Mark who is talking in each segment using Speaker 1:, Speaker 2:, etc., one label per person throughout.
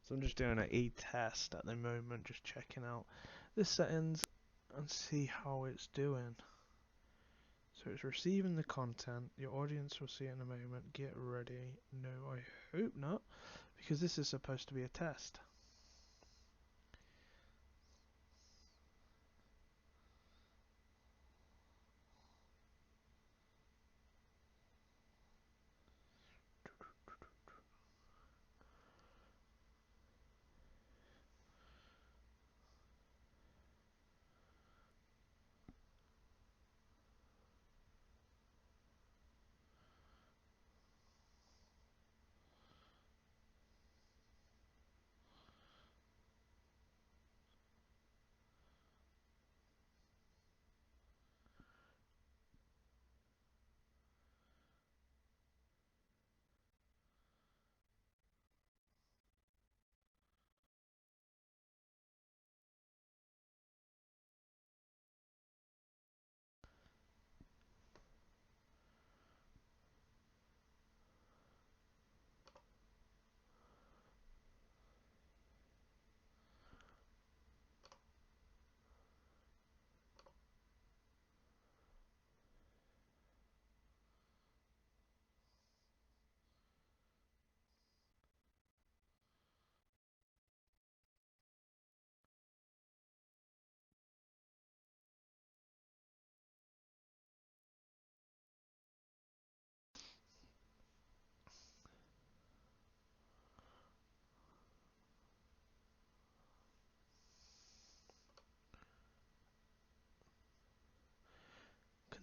Speaker 1: So I'm just doing an e-test at the moment, just checking out the settings and see how it's doing. So it's receiving the content, your audience will see it in a moment, get ready. No, I hope not, because this is supposed to be a test.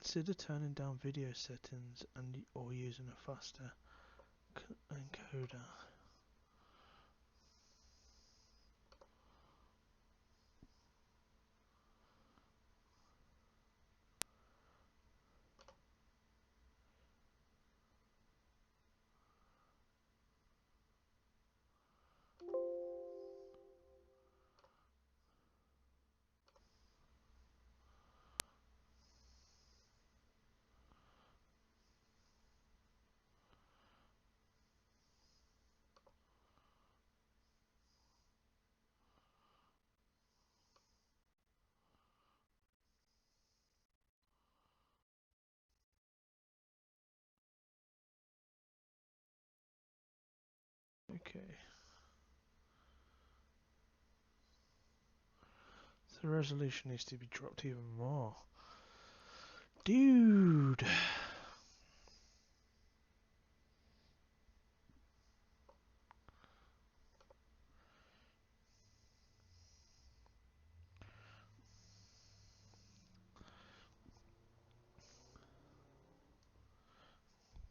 Speaker 1: Consider turning down video settings and or using a faster encoder. Okay. So the resolution needs to be dropped even more. Dude!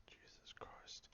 Speaker 1: Jesus Christ.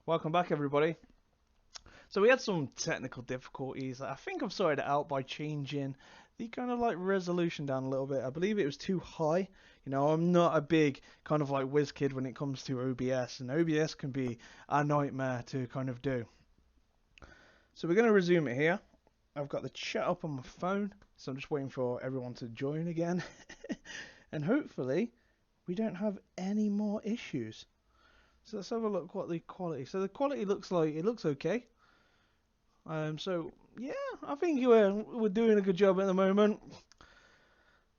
Speaker 1: Welcome back, everybody. So we had some technical difficulties. I think I've sorted it out by changing the kind of like resolution down a little bit. I believe it was too high. You know, I'm not a big kind of like whiz kid when it comes to OBS, and OBS can be a nightmare to kind of do. So we're going to resume it here. I've got the chat up on my phone, so I'm just waiting for everyone to join again. And hopefully we don't have any more issues. So let's have a look what the quality. So the quality looks like it looks okay. So yeah, I think we're doing a good job at the moment.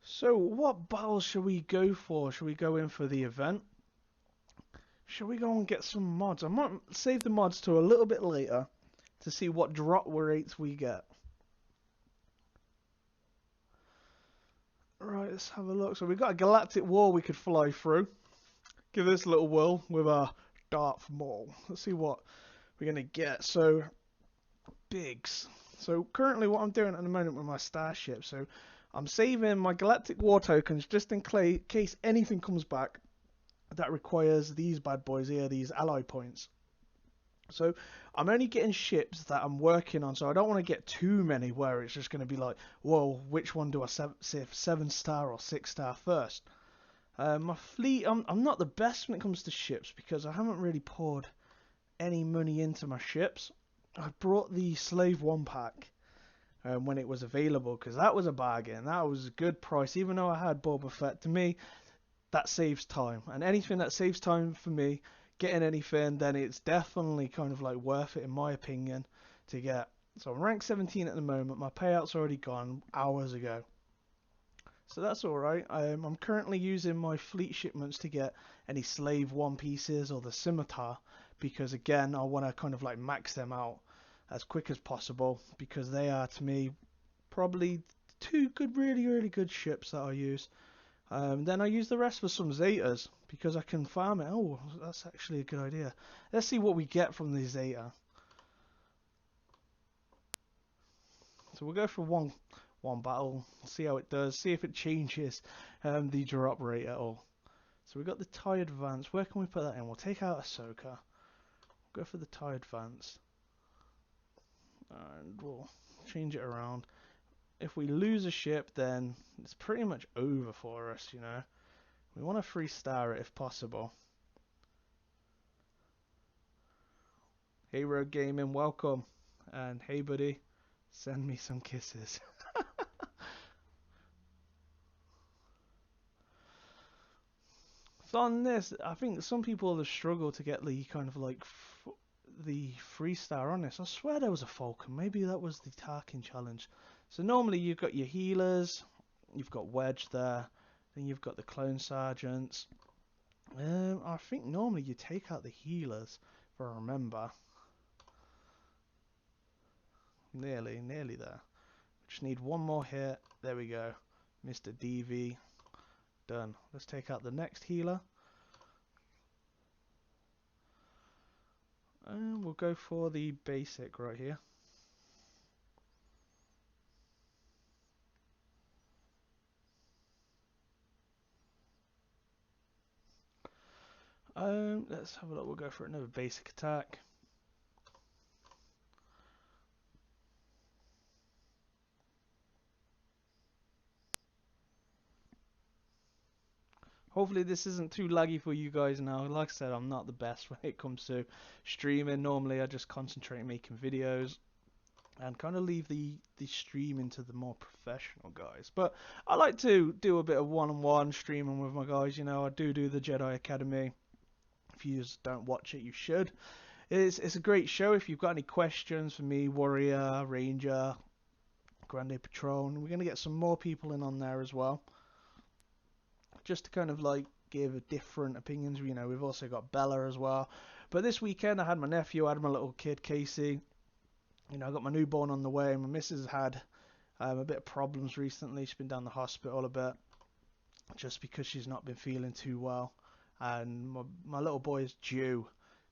Speaker 1: So what battles should we go for? Should we go in for the event? Should we go and get some mods? I might save the mods to a little bit later to see what drop rates we get. Right, let's have a look. So we've got a Galactic War we could fly through. Give this a little whirl with our Darth Maul. Let's see what we're going to get. So, bigs. So currently what I'm doing at the moment with my starship. So I'm saving my Galactic War tokens just in case anything comes back that requires these bad boys here, these ally points. So I'm only getting ships that I'm working on, so I don't want to get too many where it's just going to be like, whoa, which one do I save 7-star or 6-star first? My fleet, I'm not the best when it comes to ships because I haven't really poured any money into my ships. I brought the Slave 1 pack when it was available because that was a bargain. That was a good price, even though I had Boba Fett. To me, that saves time, and anything that saves time for me, getting anything, then it's definitely kind of like worth it in my opinion to get. So I'm rank 17 at the moment. My payout's already gone hours ago. So that's alright. I'm currently using my fleet shipments to get any Slave 1 pieces or the Scimitar because again I want to kind of like max them out as quick as possible because they are to me probably two good, really good ships that I use. Then I use the rest for some Zetas because I can farm it. Oh, that's actually a good idea. Let's see what we get from the Zeta. So we'll go for one battle, see how it does, see if it changes the drop rate at all. So we've got the TIE Advance. Where can we put that in? We'll take out Ahsoka. We'll go for the TIE Advance. And we'll change it around. If we lose a ship, then it's pretty much over for us, you know. We want to 3-star it if possible. Hey Rogue Gaming, welcome. And hey buddy, send me some kisses. So on this, I think some people have struggled to get the kind of like the 3-star on this. I swear there was a Falcon. Maybe that was the Tarkin challenge. So normally you've got your healers, you've got Wedge there, then you've got the clone sergeants. I think normally you take out the healers, if I remember. Nearly there. Just need one more hit. There we go. Mr. DV. Done. Let's take out the next healer. And we'll go for the basic right here. Let's have a look. We'll go for another basic attack. Hopefully this isn't too laggy for you guys now. Like I said, I'm not the best when it comes to streaming. Normally I just concentrate on making videos and kind of leave the streaming to the more professional guys. But I like to do a bit of one-on-one streaming with my guys. You know, I do the Jedi Academy. If you just don't watch it, you should. It's a great show. If you've got any questions for me, Warrior, Ranger, Grande Patron, we're going to get some more people in on there as well. Just to kind of like give different opinions. You know, we've also got Bella as well. But this weekend I had my nephew, I had my little kid, Casey. You know, I got my newborn on the way. My missus had a bit of problems recently. She's been down the hospital a bit just because she's not been feeling too well. And my little boy is due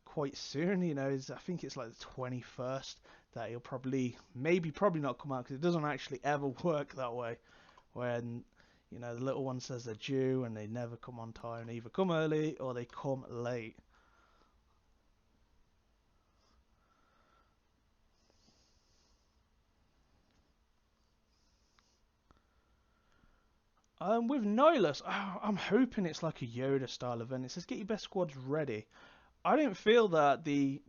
Speaker 1: quite soon. You know, I think it's like the 21st that he'll probably not come out because it doesn't actually ever work that way. When, you know, the little one says they're due and they never come on time. They either come early or they come late. With Nihilus, I'm hoping it's like a Yoda style event. It says get your best squads ready. I didn't feel that the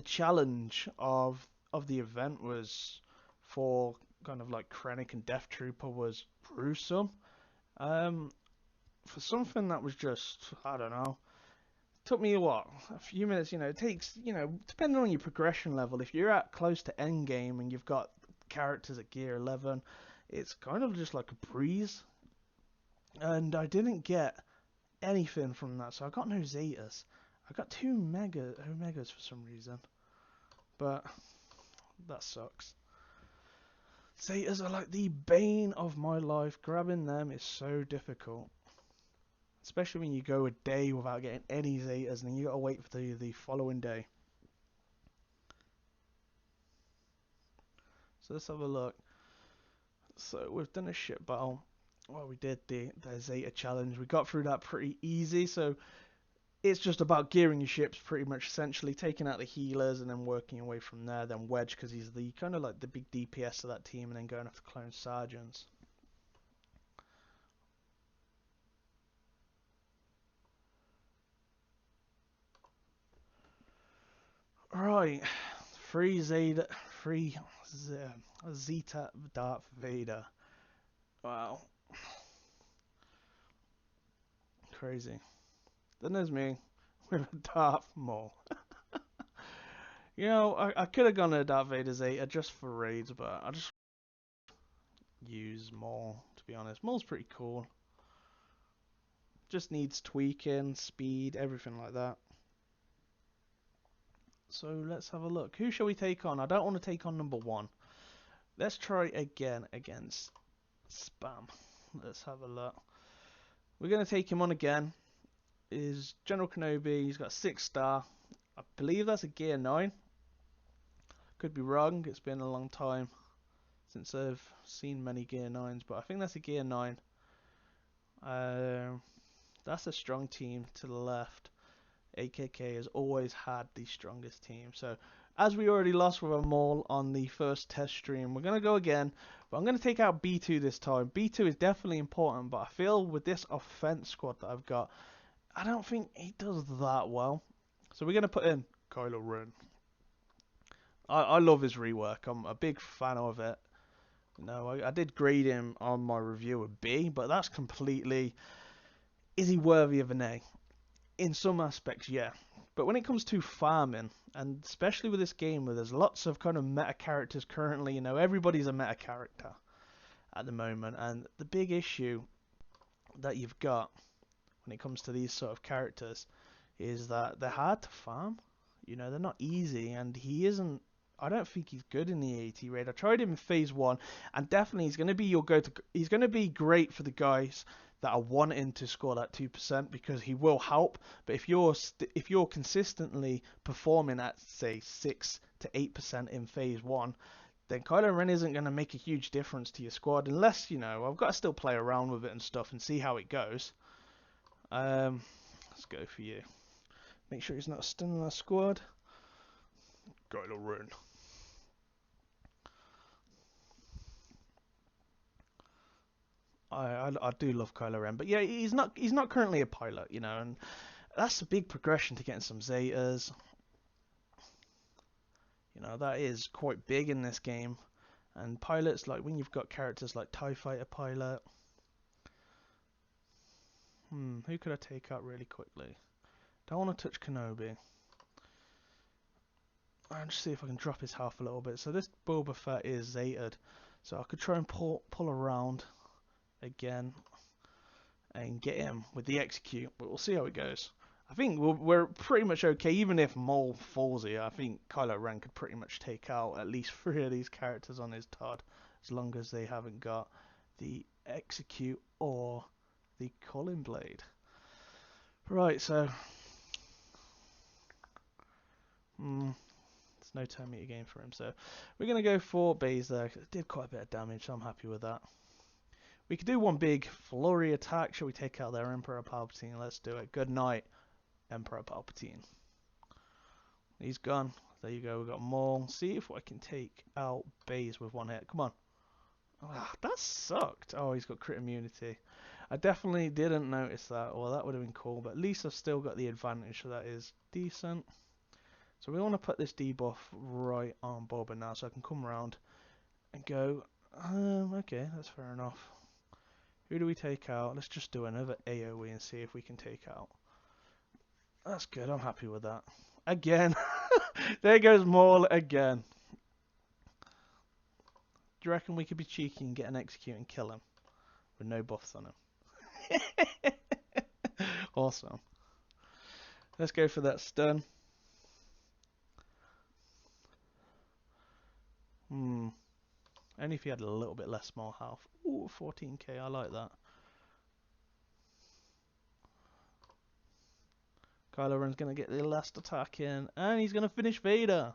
Speaker 1: challenge of the event was for kind of like Krennic and Death Trooper was gruesome. Um, for something that was just, I don't know, took me what, a few minutes. It takes, depending on your progression level. If you're at close to end game and you've got characters at gear 11, it's kind of just like a breeze. And I didn't get anything from that, so I got no Zetas. I got two Omegas for some reason, but that sucks. Zetas are like the bane of my life. Grabbing them is so difficult. Especially when you go a day without getting any Zetas and then you gotta wait for the following day. So let's have a look. So we've done a ship battle. Well, we did the Zeta challenge. We got through that pretty easy. So it's just about gearing your ships pretty much, essentially taking out the healers and then working away from there. Then Wedge, because he's the kind of like the big DPS of that team, and then going after clone sergeants. Right, free Zeta, free Zeta Darth Vader. Wow, crazy. Then there's me with a Darth Maul. I could have gone to Darth Vader Zeta just for raids, but I just use Maul, to be honest. Maul's pretty cool. Just needs tweaking, speed, everything like that. So let's have a look. Who shall we take on? I don't want to take on number 1. Let's try again against Spam. Let's have a look. We're going to take him on again. Is General Kenobi. He's got 6-star. I believe that's a gear 9. Could be wrong. It's been a long time since I've seen many gear 9s, but I think that's a gear 9. That's a strong team to the left. AKK has always had the strongest team. So as we already lost with a Maul on the first test stream, we're going to go again, but I'm going to take out B2 this time. B2 is definitely important, but I feel with this offense squad that I've got, I don't think he does that well. So we're going to put in Kylo Ren. I love his rework. I'm a big fan of it. I did grade him on my review a B, but that's completely... Is he worthy of an A? In some aspects, yeah. But when it comes to farming, and especially with this game where there's lots of kind of meta characters currently, everybody's a meta character at the moment. And the big issue that you've got when it comes to these sort of characters is that they're hard to farm. They're not easy, and he isn't... I don't think he's good in the AT raid. I tried him in phase 1, and definitely he's going to be your go-to... He's going to be great for the guys that are wanting to score that 2% because he will help. But if you're consistently performing at, say, 6 to 8% in phase 1, then Kylo Ren isn't going to make a huge difference to your squad unless, I've got to still play around with it and stuff and see how it goes. Let's go for you. Make sure he's not stunning our squad. Kylo Ren. I do love Kylo Ren, but yeah, he's not currently a pilot, and that's a big progression to getting some Zetas. That is quite big in this game, and pilots, like when you've got characters like TIE Fighter pilot. Who could I take out really quickly? Don't want to touch Kenobi. I'll just see if I can drop his health a little bit. So this Boba Fett is Zetaed, so I could try and pull around again and get him with the execute, but we'll see how it goes. I think we're pretty much okay. Even if Maul falls here, I think Kylo Ren could pretty much take out at least 3 of these characters on his TOD, as long as they haven't got the execute or the Culling Blade. Right, so it's no turn meter game for him, so we're going to go for Baze there. It did quite a bit of damage, so I'm happy with that. We could do one big flurry attack. Shall we take out their Emperor Palpatine? Let's do it. Good night, Emperor Palpatine. He's gone. There you go. We've got Maul. See if I can take out Baze with one hit. Come on. Ah, that sucked. Oh, he's got crit immunity. I definitely didn't notice that. Well, that would have been cool, but at least I've still got the advantage, so that is decent. So we want to put this debuff right on Boba now, so I can come around and go, okay, that's fair enough. Who do we take out? Let's just do another AoE and see if we can take out. That's good, I'm happy with that. Again, there goes Maul again. Do you reckon we could be cheeky and get an execute and kill him with no buffs on him? Awesome. Let's go for that stun. Only if he had a little bit less small health. Ooh, 14k, I like that. Kylo Ren's going to get the last attack in, and he's going to finish Vader.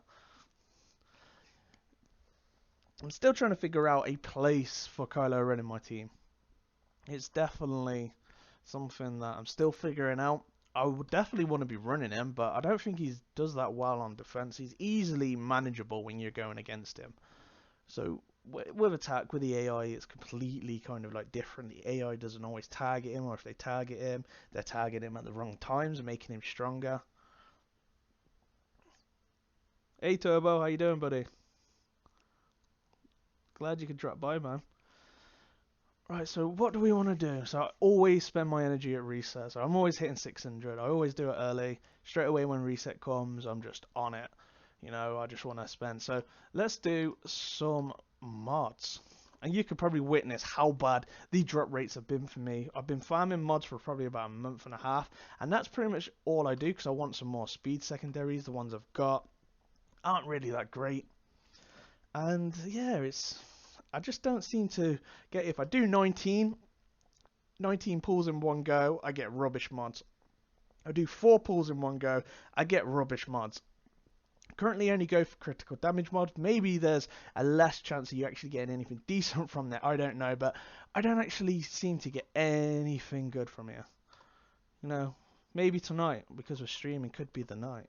Speaker 1: I'm still trying to figure out a place for Kylo Ren in my team. It's definitely something that I'm still figuring out. I would definitely want to be running him, but I don't think he does that well on defense. He's easily manageable when you're going against him. So with attack, with the AI, it's completely kind of like different. The AI doesn't always target him, or if they target him, they're targeting him at the wrong times, making him stronger. Hey Turbo, how you doing, buddy? Glad you could drop by, man. Right, so what do we want to do? So I always spend my energy at reset. So I'm always hitting 600. I always do it early. Straight away when reset comes, I'm just on it. You know, I just want to spend. So let's do some mods. And you could probably witness how bad the drop rates have been for me. I've been farming mods for probably about a month and a half. And that's pretty much all I do because I want some more speed secondaries. The ones I've got aren't really that great. And yeah, I just don't seem to get, if I do 19 pulls in one go, I get rubbish mods. I do 4 pulls in one go, I get rubbish mods. Currently only go for critical damage mods. Maybe there's a less chance of you actually getting anything decent from there. I don't know, but I don't actually seem to get anything good from here. You know, maybe tonight, because we're streaming, could be the night.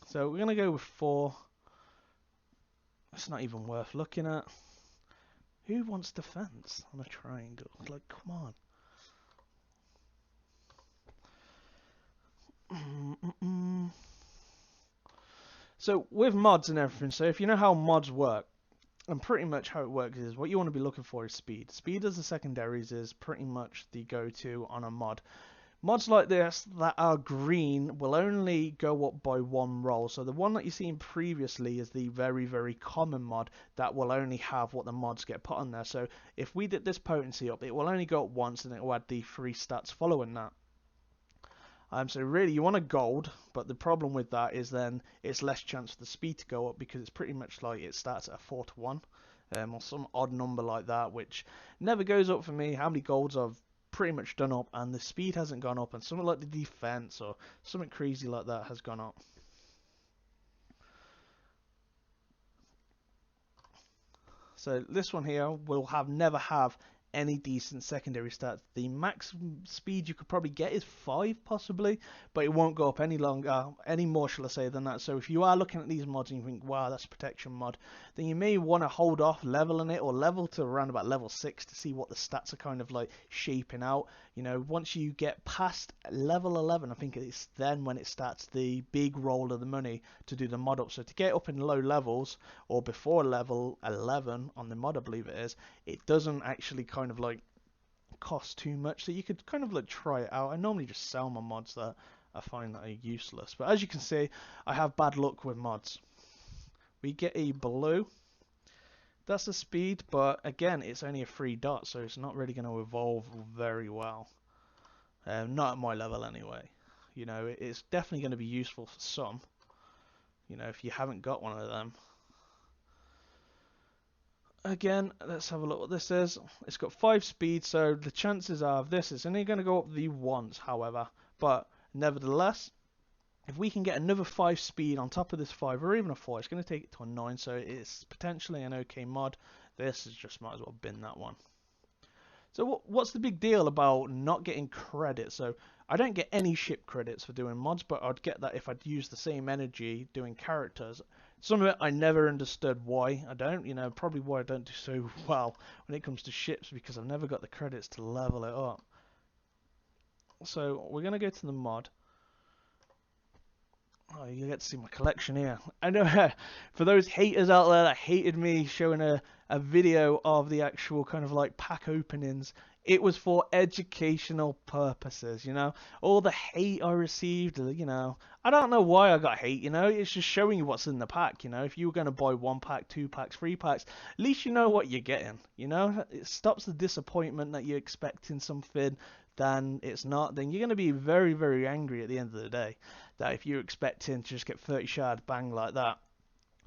Speaker 1: So we're going to go with 4. It's not even worth looking at. Who wants defense on a triangle? Like, come on. So with mods and everything, so if you know how mods work, and pretty much how it works is what you want to be looking for is speed. Speed as the secondaries is pretty much the go-to on a mod. Mods like this that are green will only go up by 1 roll. So the one that you've seen previously is the very, very common mod that will only have what the mods get put on there. So if we did this potency up, it will only go up once and it will add the 3 stats following that. So really you want a gold, but the problem with that is then it's less chance for the speed to go up because it's pretty much like it starts at a 4 to 1 or some odd number like that, which never goes up for me. How many golds I've pretty much done up and the speed hasn't gone up, and something like the defense or something crazy like that has gone up. So this one here will never have any decent secondary stats. The max speed you could probably get is 5 possibly, but it won't go up any more shall I say than that. So if you are looking at these mods and you think, wow, that's a protection mod, then you may want to hold off leveling it or level to around about level 6 to see what the stats are kind of like shaping out. You know, once you get past level 11, I think it's then when it starts the big roll of the money to do the mod up. So to get up in low levels or before level 11 on the mod, I believe it is, it doesn't actually kind of like cost too much, so you could kind of like try it out. I normally just sell my mods that I find that are useless, but as you can see, I have bad luck with mods. We get a blue. That's the speed, but again, it's only a 3 dot, so it's not really going to evolve very well. Not at my level anyway. You know, it's definitely going to be useful for some. You know, if you haven't got one of them. Again, let's have a look what this is. It's got 5 speed, so the chances are of this is only going to go up the once, however. But nevertheless, if we can get another 5 speed on top of this 5, or even a 4, it's going to take it to a 9, so it's potentially an okay mod. This is just might as well bin that one. So what's the big deal about not getting credit? So I don't get any ship credits for doing mods, but I'd get that if I'd use the same energy doing characters Some of it I never understood why I don't, you know, probably why I don't do so well when it comes to ships, because I've never got the credits to level it up. So we're going to go to the mod. Oh, you get to see my collection here. I know for those haters out there that hated me showing a video of the actual kind of like pack openings, it was for educational purposes, you know. All the hate I received, you know, I don't know why I got hate, you know. It's just showing you what's in the pack, you know. If you were going to buy 1 pack, 2 packs, 3 packs, at least you know what you're getting, you know. It stops the disappointment that you're expecting something, then it's not, then you're going to be very, very angry at the end of the day. That if you're expecting to just get 30 shards bang like that.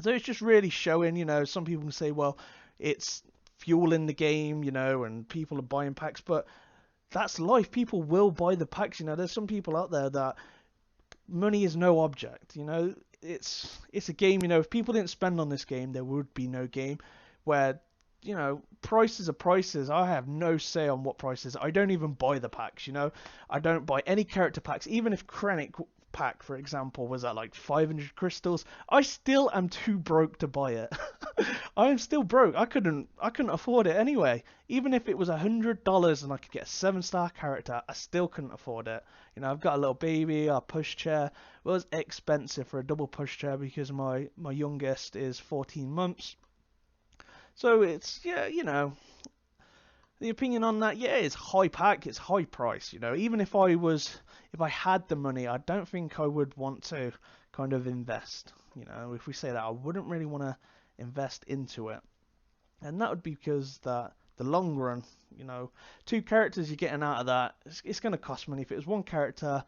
Speaker 1: So it's just really showing, you know, some people can say, well, it's fueling the game, you know, and people are buying packs, but that's life. People will buy the packs, you know. There's some people out there that money is no object, you know. It's a game, you know. If people didn't spend on this game, there would be no game. Where, you know, prices are prices. I have no say on what prices. I don't even buy the packs, you know. I don't buy any character packs, even if Krennic pack, for example, was at like 500 crystals. I still am too broke to buy it. I am still broke. I couldn't afford it anyway. Even if it was $100 and I could get a 7-star character, I still couldn't afford it. You know, I've got a little baby, a pushchair. It was expensive for a double pushchair because my youngest is 14 months. So it's, yeah, you know, the opinion on that, yeah, it's high pack, it's high price, you know. Even if I had the money, I don't think I would want to kind of invest, you know. If we say that, I wouldn't really want to invest into it. And that would be because that the long run, you know, 2 characters you're getting out of that, it's going to cost money. If it was 1 character,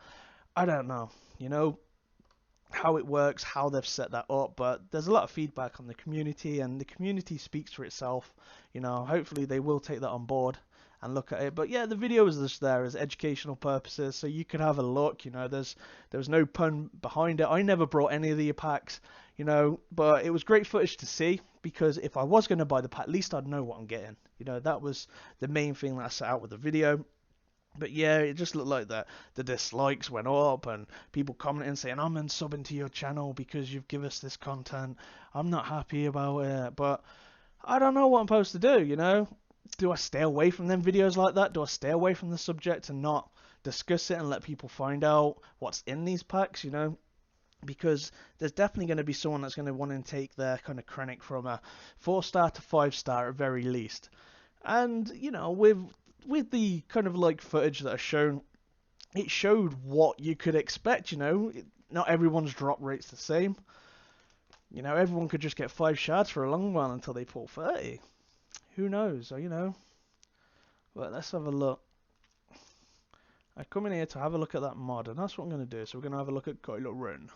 Speaker 1: I don't know, you know, how it works, how they've set that up, but there's a lot of feedback on the community, and the community speaks for itself. You know, hopefully they will take that on board and look at it. But yeah, the video is just there as educational purposes, so you could have a look. You know, there was no pun behind it. I never brought any of the packs, you know, but it was great footage to see, because if I was going to buy the pack, at least I'd know what I'm getting. You know, that was the main thing that I set out with the video. But yeah, it just looked like that the dislikes went up and people commenting saying, I'm unsubbing to your channel because you've given us this content. I'm not happy about it. But I don't know what I'm supposed to do, you know? Do I stay away from them videos like that? Do I stay away from the subject and not discuss it and let people find out what's in these packs, you know? Because there's definitely going to be someone that's going to want to take their kind of Krennic from a 4-star to 5-star at very least. And, you know, with the kind of like footage that are shown, it showed what you could expect, you know. Not everyone's drop rate's the same. You know, everyone could just get 5 shards for a long while until they pull 30. Who knows, you know. But let's have a look. I come in here to have a look at that mod, and that's what I'm going to do. So we're going to have a look at Kylo Ren.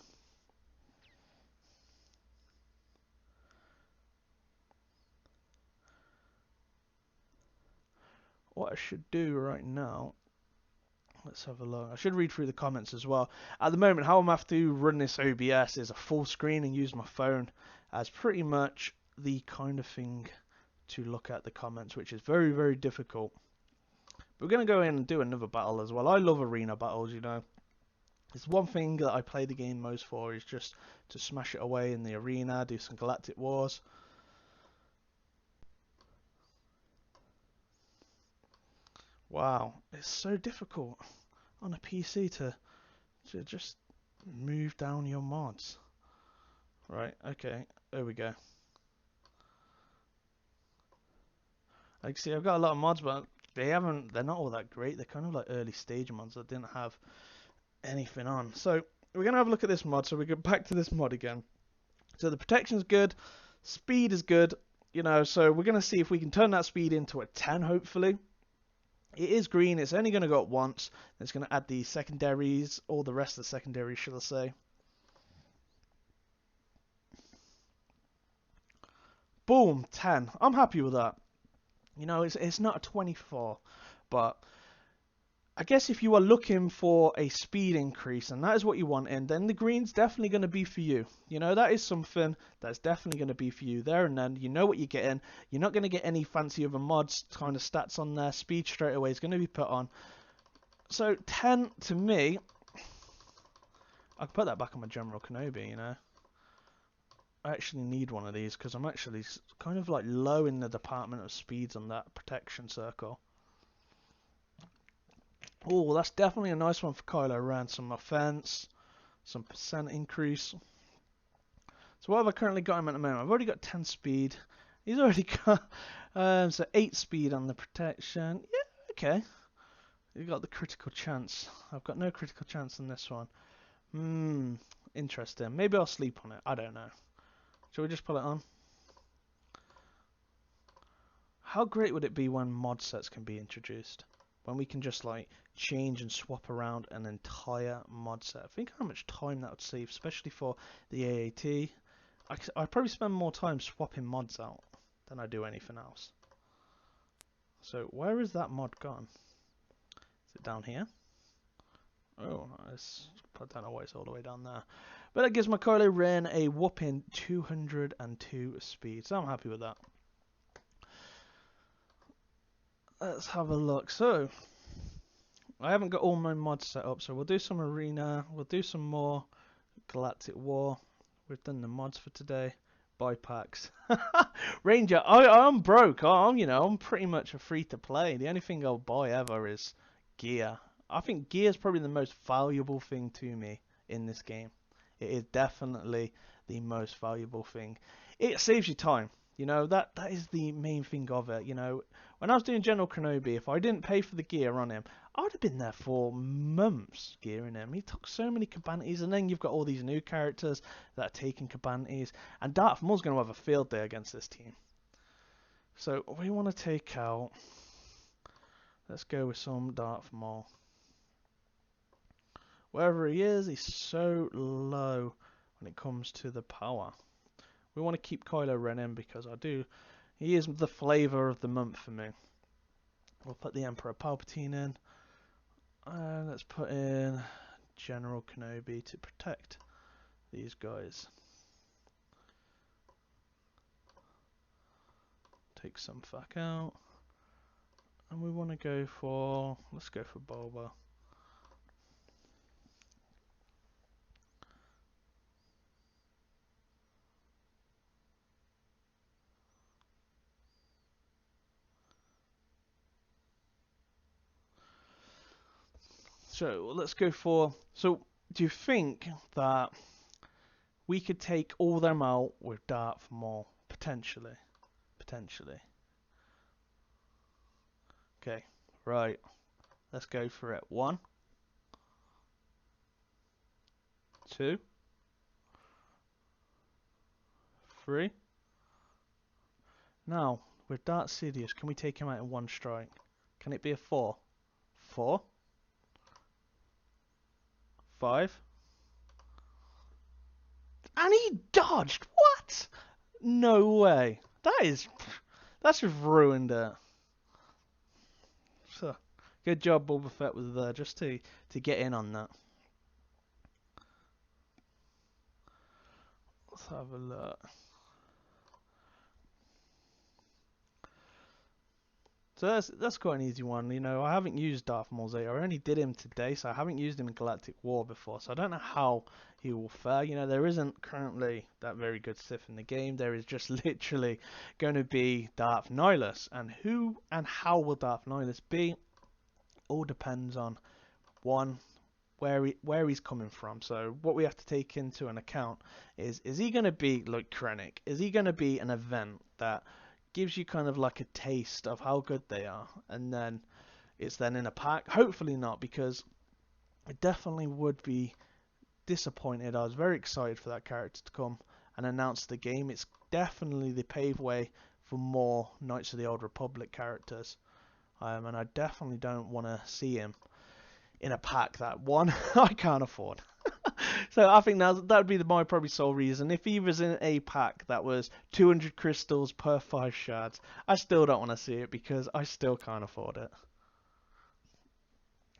Speaker 1: What I should do right now, let's have a look. I should read through the comments as well. At the moment, how I'm going to have to run this OBS is a full screen and use my phone as pretty much the kind of thing to look at the comments, which is very, very difficult. We're going to go in and do another battle as well. I love arena battles, you know. It's one thing that I play the game most for, is just to smash it away in the arena, do some galactic wars. Wow, it's so difficult on a PC to just move down your mods. Right, okay, there we go. Like, see, I've got a lot of mods, but they're not all that great. They're kind of like early stage mods that didn't have anything on. So we're gonna have a look at this mod. So we go back to this mod again. So the protection's good, speed is good, you know. So we're gonna see if we can turn that speed into a 10, hopefully. It is green, it's only going to go up once. It's going to add the secondaries, or the rest of the secondaries, should I say. Boom, 10. I'm happy with that. You know, it's not a 24, but I guess if you are looking for a speed increase, and that is what you want in, then the green's definitely going to be for you. You know, that is something that's definitely going to be for you there and then. You know what you're getting. You're not going to get any fancy other mods kind of stats on there. Speed straight away is going to be put on. So 10 to me, I can put that back on my General Kenobi, you know. actually need one of these because I'm actually kind of like low in the department of speeds on that protection circle. Oh, that's definitely a nice one for Kylo Ren. Some offense, some percent increase. So what have I currently got him at the moment? I've already got 10 speed. He's already got so 8 speed on the protection. Yeah, okay. You got the critical chance. I've got no critical chance on this one. Interesting. Maybe I'll sleep on it. I don't know. Shall we just put it on? How great would it be when mod sets can be introduced? When we can just like change and swap around an entire mod set. Think how much time that would save, especially for the AAT. I'd probably spend more time swapping mods out than I do anything else. So where is that mod gone? Is it down here? Oh, I don't know why it's all the way down there. But that gives my Kylo Ren a whopping 202 speed. So I'm happy with that. Let's have a look. So I haven't got all my mods set up, so we'll do some arena, we'll do some more Galactic War. We've done the mods for today. Buy packs. Ranger, I'm broke. I'm pretty much a free to play. The only thing I'll buy ever is gear. I think gear is probably the most valuable thing to me in this game. It is definitely the most valuable thing. It saves you time. That is the main thing of it. When I was doing General Kenobi, if I didn't pay for the gear on him, I would have been there for months gearing him. He took so many Cabanities, and then you've got all these new characters that are taking Cabanities, and Darth Maul's going to have a field day against this team. So we want to take out. Let's go with some Darth Maul. Wherever he is, he's so low when it comes to the power. We want to keep Kylo Ren in because he is the flavour of the month for me. We'll put the Emperor Palpatine in. And let's put in General Kenobi to protect these guys. Take some fuck out. And we want to go for, let's go for Boba. So let's go for, so do you think that we could take all them out with Darth Maul? Potentially. Okay, right. Let's go for it. 1, 2, 3. Now, with Darth Sidious, can we take him out in one strike? Can it be a 4? 4, 5. And he dodged! What? No way. That's just ruined it. So, good job Boba Fett was there just to get in on that. Let's have a look. So that's quite an easy one. I haven't used Darth Maul Zeta. I only did him today, so I haven't used him in Galactic War before. So I don't know how he will fare. There isn't currently that very good Sith in the game. There is just literally going to be Darth Nihilus. And who and how will Darth Nihilus be? All depends on, one, where he's coming from. So what we have to take into an account is he going to be like Krennic? Is he going to be an event that gives you kind of like a taste of how good they are, and then it's then in a pack? Hopefully not, because I definitely would be disappointed. I was very excited for that character to come and announce the game. It's definitely the pave way for more Knights of the Old Republic characters, and I definitely don't want to see him in a pack that one I can't afford. So I think that would be my probably sole reason. If he was in a pack that was 200 crystals per 5 shards, I still don't want to see it because I still can't afford it.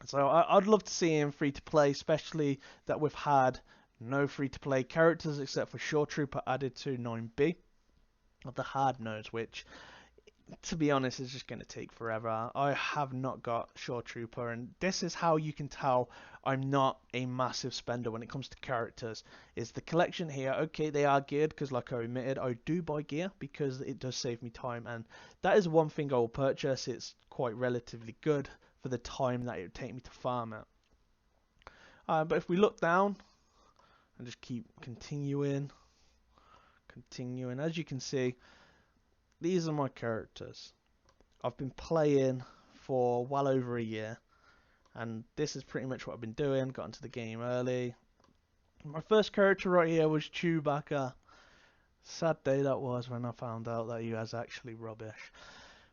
Speaker 1: So I'd love to see him free to play, especially that we've had no free to play characters except for Shore Trooper added to 9B of the hard nose, which to be honest, it's just going to take forever. I have not got Shore Trooper, and this is how you can tell I'm not a massive spender when it comes to characters. Is the collection here, okay, they are geared, because like I admitted, I do buy gear because it does save me time, and that is one thing I will purchase. It's quite relatively good for the time that it would take me to farm it. But if we look down and just keep continuing, as you can see, these are my characters. I've been playing for well over a year, and this is pretty much what I've been doing. Got into the game early. My first character right here was Chewbacca. Sad day that was when I found out that he was actually rubbish.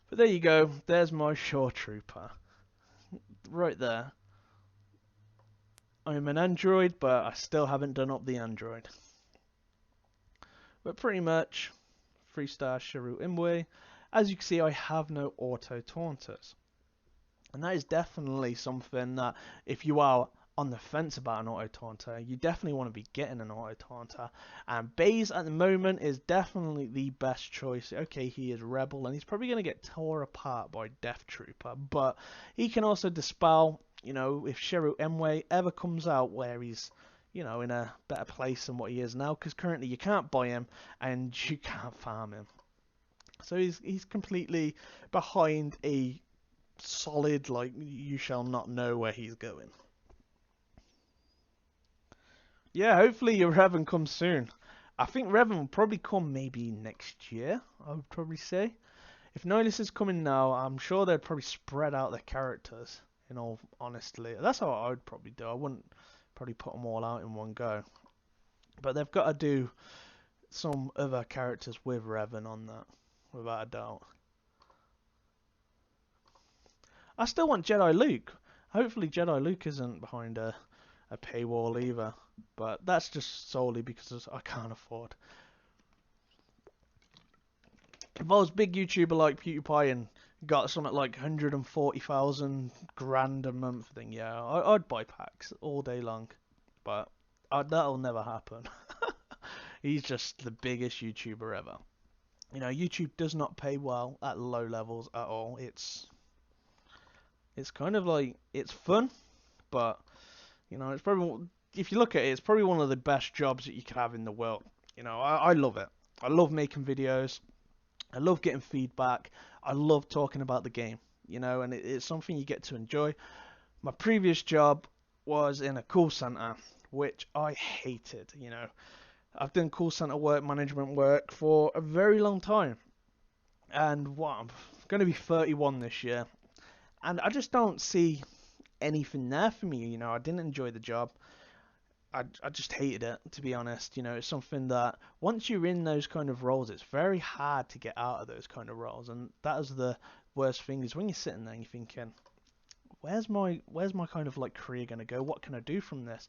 Speaker 1: But there you go. There's my Shore Trooper. Right there. I'm an android, but I still haven't done up the android. But pretty much, 3-star Shiryu Imwe. As you can see, I have no auto taunters. And that is definitely something that, if you are on the fence about an auto taunter, you definitely want to be getting an auto taunter. And Baze at the moment is definitely the best choice. Okay, he is Rebel, and he's probably going to get tore apart by Death Trooper, but he can also dispel, you know, if Shiryu Imwe ever comes out where he's, you know, in a better place than what he is now, because currently you can't buy him and you can't farm him. So he's completely behind a solid, like, you shall not know where he's going. Yeah, hopefully your Revan comes soon. I think Revan will probably come maybe next year, I would probably say. If Nihilus is coming now, I'm sure they'd probably spread out their characters, in all honesty. That's how I would probably do. I wouldn't probably put them all out in one go. But they've got to do some other characters with Revan on that, without a doubt. I still want Jedi Luke. Hopefully Jedi Luke isn't behind a paywall either. But that's just solely because I can't afford. If I was a big YouTuber like PewDiePie and got something like 140,000 grand a month thing, yeah, I'd buy packs all day long. But that'll never happen. He's just the biggest YouTuber ever. You know, YouTube does not pay well at low levels at all. It's kind of like, it's fun, but, you know, it's probably, if you look at it, it's probably one of the best jobs that you could have in the world. You know, I love it. I love making videos. I love getting feedback. I love talking about the game, you know, and it's something you get to enjoy. My previous job was in a call center, which I hated, you know. I've done call center work, management work for a very long time. And I'm going to be 31 this year. And I just don't see anything there for me, you know. I didn't enjoy the job. I just hated it, to be honest. You know, it's something that once you're in those kind of roles, it's very hard to get out of those kind of roles. And that is the worst thing, is when you're sitting there and you're thinking, where's my kind of like career going to go? What can I do from this?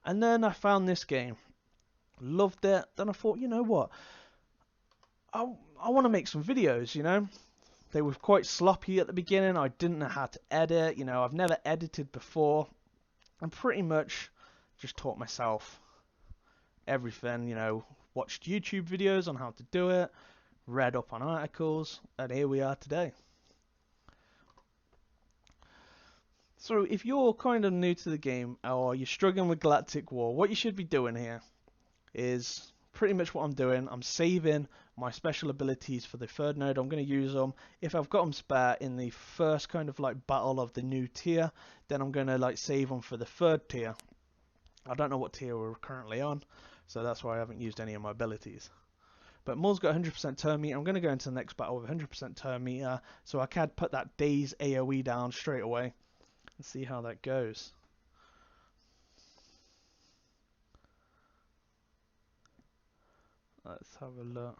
Speaker 1: And then I found this game. Loved it. Then I thought, you know what? I want to make some videos, you know. They were quite sloppy at the beginning. I didn't know how to edit. You know, I've never edited before. And pretty much just taught myself everything, you know, watched YouTube videos on how to do it, read up on articles, and here we are today. So if you're kind of new to the game, or you're struggling with Galactic War, what you should be doing here is pretty much what I'm doing. I'm saving my special abilities for the third node. I'm going to use them. If I've got them spare in the first kind of like battle of the new tier, then I'm going to like save them for the third tier. I don't know what tier we're currently on, so that's why I haven't used any of my abilities. But Maul's got 100% turn meter. I'm going to go into the next battle with 100% turn meter, so I can put that Daze AoE down straight away and see how that goes. Let's have a look.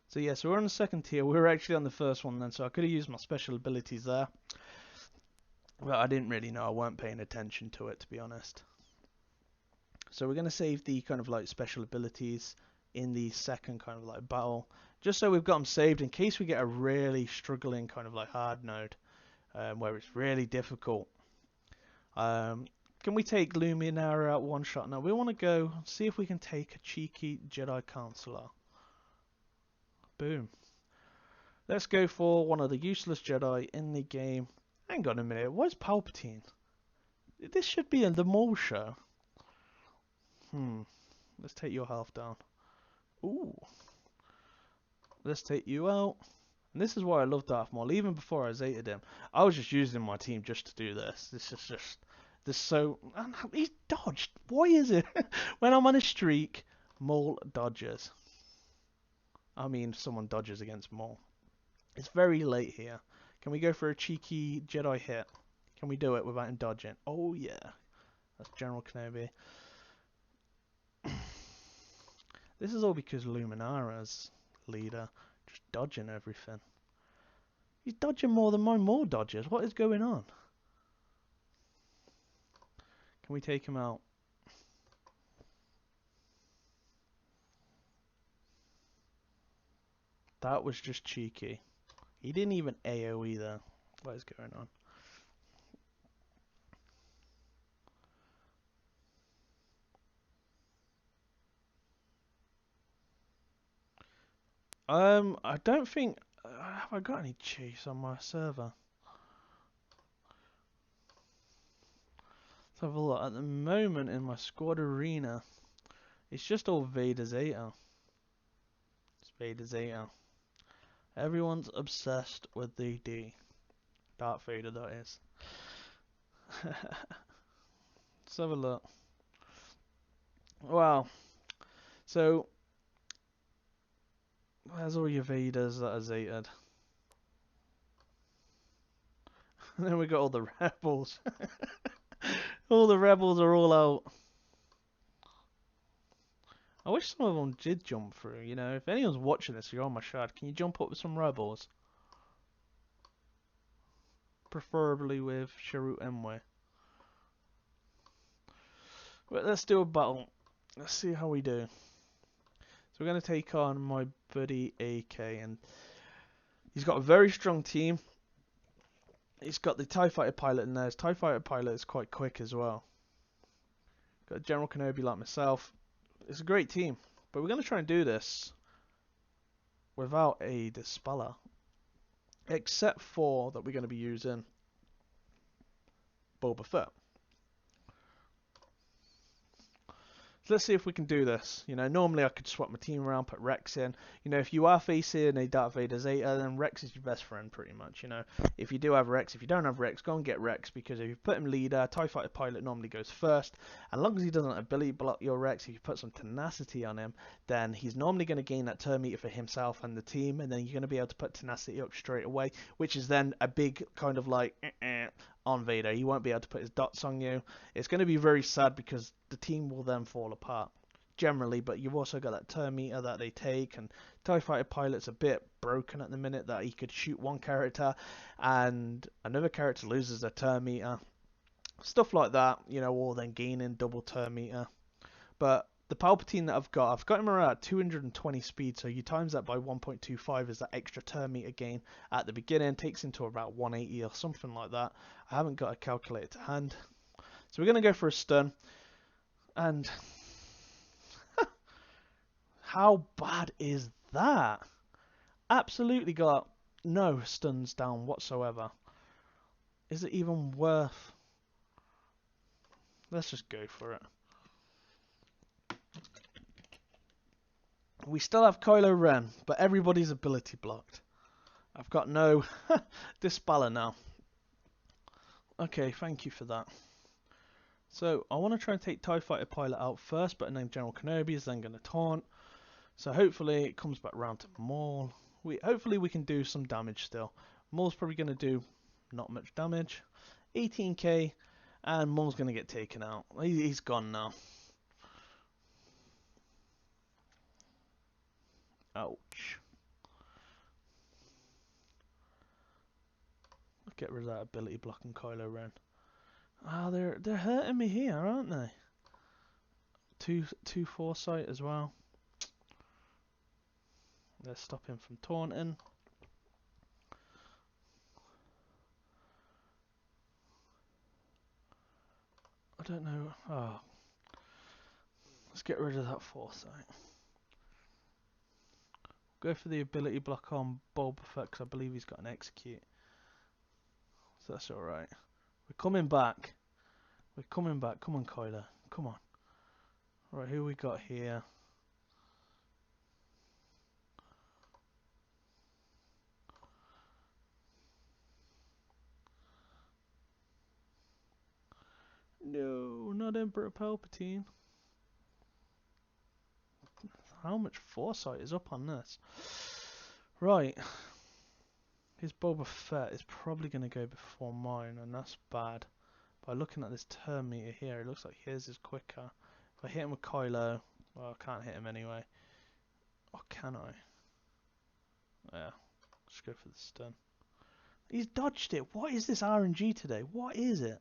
Speaker 1: So yeah, so we're on the second tier. We were actually on the first one then, so I could have used my special abilities there. But I didn't really know. I weren't paying attention to it, to be honest. So we're going to save the kind of like special abilities in the second kind of like battle, just so we've got them saved in case we get a really struggling kind of like hard node, where it's really difficult. Can we take Luminara out one shot? Now we want to go see if we can take a cheeky Jedi Counselor. Boom. Let's go for one of the useless Jedi in the game. Hang on a minute, where's Palpatine? This should be in the Maul show. Let's take your health down. Ooh. Let's take you out. And this is why I love Darth Maul. Even before I hated him, I was just using my team just to do this. This is just... This so... He's dodged. Why is it? When I'm on a streak, Maul dodges. I mean, someone dodges against Maul. It's very late here. Can we go for a cheeky Jedi hit? Can we do it without him dodging? Oh, yeah. That's General Kenobi. This is all because Luminara's leader just dodging everything. He's dodging more than my Maul dodges. What is going on? Can we take him out? That was just cheeky. He didn't even AoE there. What is going on? I don't think... have I got any cheese on my server? Let's have a look. At the moment in my squad arena, it's just all Vader Zeta. It's Vader Zeta. Everyone's obsessed with the D. Darth Vader, that is. Let's have a look. Wow. So, there's all your Vaders that are Zeta'd. And then we got all the rebels. All the rebels are all out. I wish some of them did jump through, you know. If anyone's watching this, you're on my shard, can you jump up with some rebels? Preferably with Sharut Emwe. But let's do a battle. Let's see how we do. So we're going to take on my buddy AK, and he's got a very strong team. He's got the TIE Fighter pilot in there. His TIE Fighter pilot is quite quick as well. Got General Kenobi like myself. It's a great team. But we're going to try and do this without a Dispeller. Except for that we're going to be using Boba Fett. So let's see if we can do this. You know, normally I could swap my team around, put Rex in. You know, if you are facing a Darth Vader Zeta, then Rex is your best friend pretty much, you know. If you do have Rex, if you don't have Rex, go and get Rex, because if you put him leader, TIE Fighter pilot normally goes first. And as long as he doesn't ability block your Rex, if you put some tenacity on him, then he's normally going to gain that turn meter for himself and the team, and then you're going to be able to put tenacity up straight away, which is then a big kind of like on Vader. He won't be able to put his dots on you. It's going to be very sad because the team will then fall apart generally, but you've also got that turn meter that they take, and TIE Fighter pilot's a bit broken at the minute that he could shoot one character and another character loses their turn meter. Stuff like that, you know, or then gaining double turn meter. But the Palpatine that I've got him around 220 speed, so you times that by 1.25 is that extra turn meter gain at the beginning, takes into about 180 or something like that. I haven't got a calculator to hand. So we're going to go for a stun. And how bad is that? Absolutely got no stuns down whatsoever. Is it even worth? Let's just go for it. We still have Kylo Ren, but everybody's ability blocked. I've got no Dispeller now. Okay, thank you for that. So, I want to try and take TIE Fighter pilot out first, but then General Kenobi is then going to taunt. So hopefully it comes back round to Maul. Hopefully we can do some damage still. Maul's probably going to do not much damage. 18k, and Maul's going to get taken out. He's gone now. Ouch. Get rid of that ability blocking Kylo Ren. Ah, they're hurting me here, aren't they? Two foresight as well. Let's stop him from taunting. I don't know. Oh, let's get rid of that foresight. Go for the ability block on Boba Fett because I believe he's got an execute. So that's alright. We're coming back. We're coming back. Come on, Kylo. Come on. Right, who we got here? No, not Emperor Palpatine. How much foresight is up on this? Right. His Boba Fett is probably going to go before mine, and that's bad. By looking at this turn meter here, it looks like his is quicker. If I hit him with Kylo, well, I can't hit him anyway. Or can I? Yeah, just go for the stun. He's dodged it. What is this RNG today? What is it?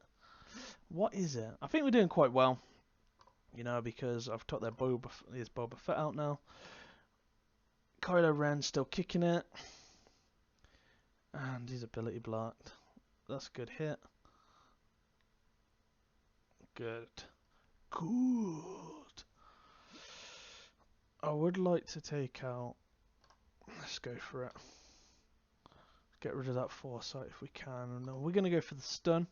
Speaker 1: What is it? I think we're doing quite well. You know, because I've took his Boba Fett out now. Kylo Ren still kicking it. And his ability blocked. That's a good hit. Good. Good. I would like to take out... Let's go for it. Get rid of that foresight if we can. And we're going to go for the stun.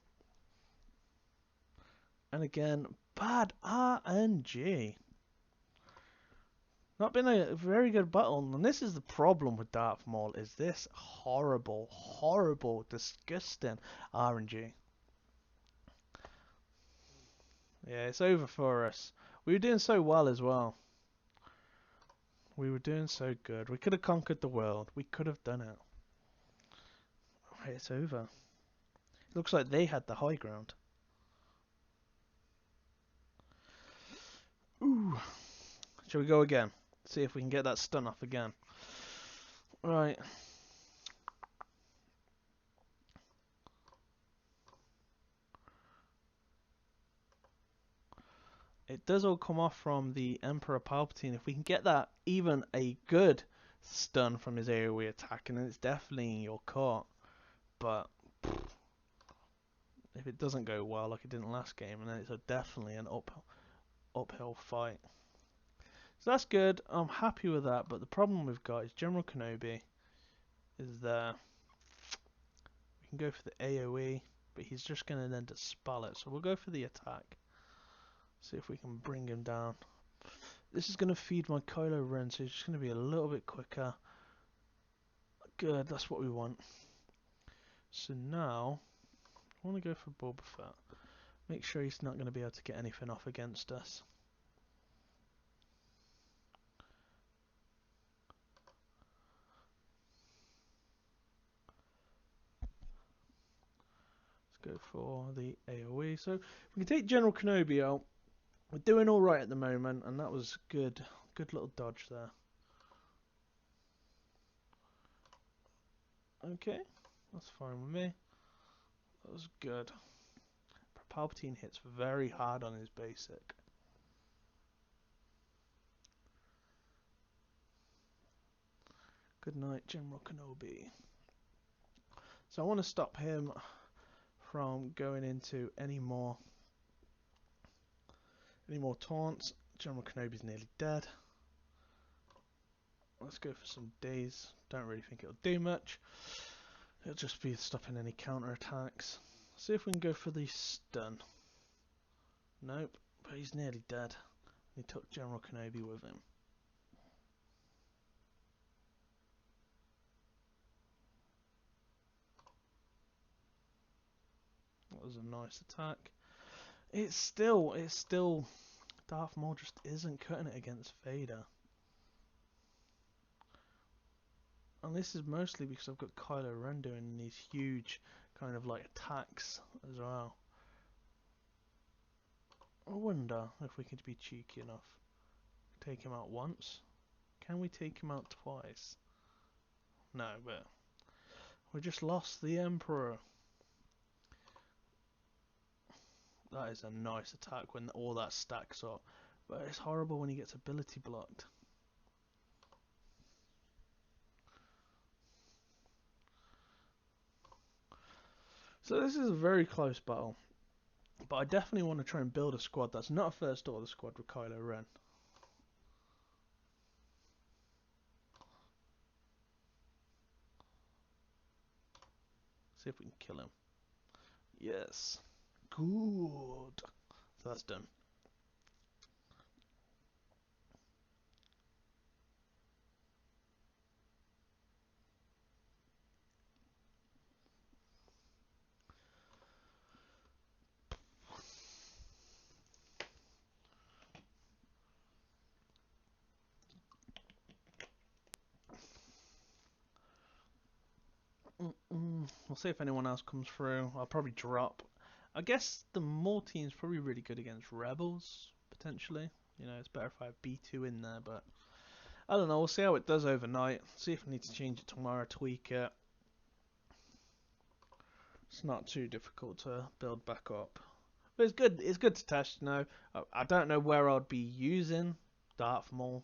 Speaker 1: And again, bad RNG. Not been a very good battle. And this is the problem with Darth Maul. Is this horrible, horrible, disgusting RNG. Yeah, it's over for us. We were doing so well as well. We were doing so good. We could have conquered the world. We could have done it. Right, it's over. It looks like they had the high ground. Ooh. Shall we go again? See if we can get that stun off again. Right. It does all come off from the Emperor Palpatine. If we can get that, even a good stun from his AoE attack, and then it's definitely in your court. But if it doesn't go well, like it didn't last game, and then it's definitely an uphill fight. So that's good. I'm happy with that. But the problem we've got is General Kenobi is there. We can go for the AoE, but he's just going to then dispel it. So we'll go for the attack. See if we can bring him down. This is going to feed my Kylo Ren, so he's just going to be a little bit quicker. Good, that's what we want. So now, I want to go for Boba Fett. Make sure he's not going to be able to get anything off against us. Let's go for the AoE. So we can take General Kenobi out. We're doing all right at the moment, and that was good. Good little dodge there. Okay, that's fine with me. That was good. Palpatine hits very hard on his basic. Good night, General Kenobi. So I want to stop him from going into any more taunts. General Kenobi's nearly dead. Let's go for some days. Don't really think it'll do much. It'll just be stopping any counter attacks. See if we can go for the stun. Nope, but he's nearly dead. He took General Kenobi with him. That was a nice attack. It's still Darth Maul just isn't cutting it against Vader. And this is mostly because I've got Kylo Ren doing these huge kind of like attacks as well. I wonder if we could be cheeky enough. Take him out once. Can we take him out twice? No, but we just lost the Emperor. That is a nice attack when all that stacks up. But it's horrible when he gets ability blocked. So this is a very close battle. But I definitely want to try and build a squad that's not a First Order squad with Kylo Ren. See if we can kill him. Yes. Good. So that's done. We'll see if anyone else comes through. I'll probably drop. I guess the Maul team's probably really good against rebels, potentially. You know, it's better if I have B2 in there, but I don't know. We'll see how it does overnight. See if I need to change it tomorrow, tweak it. It's not too difficult to build back up. But it's good. It's good to test. You know, I don't know where I'd be using Darth Maul.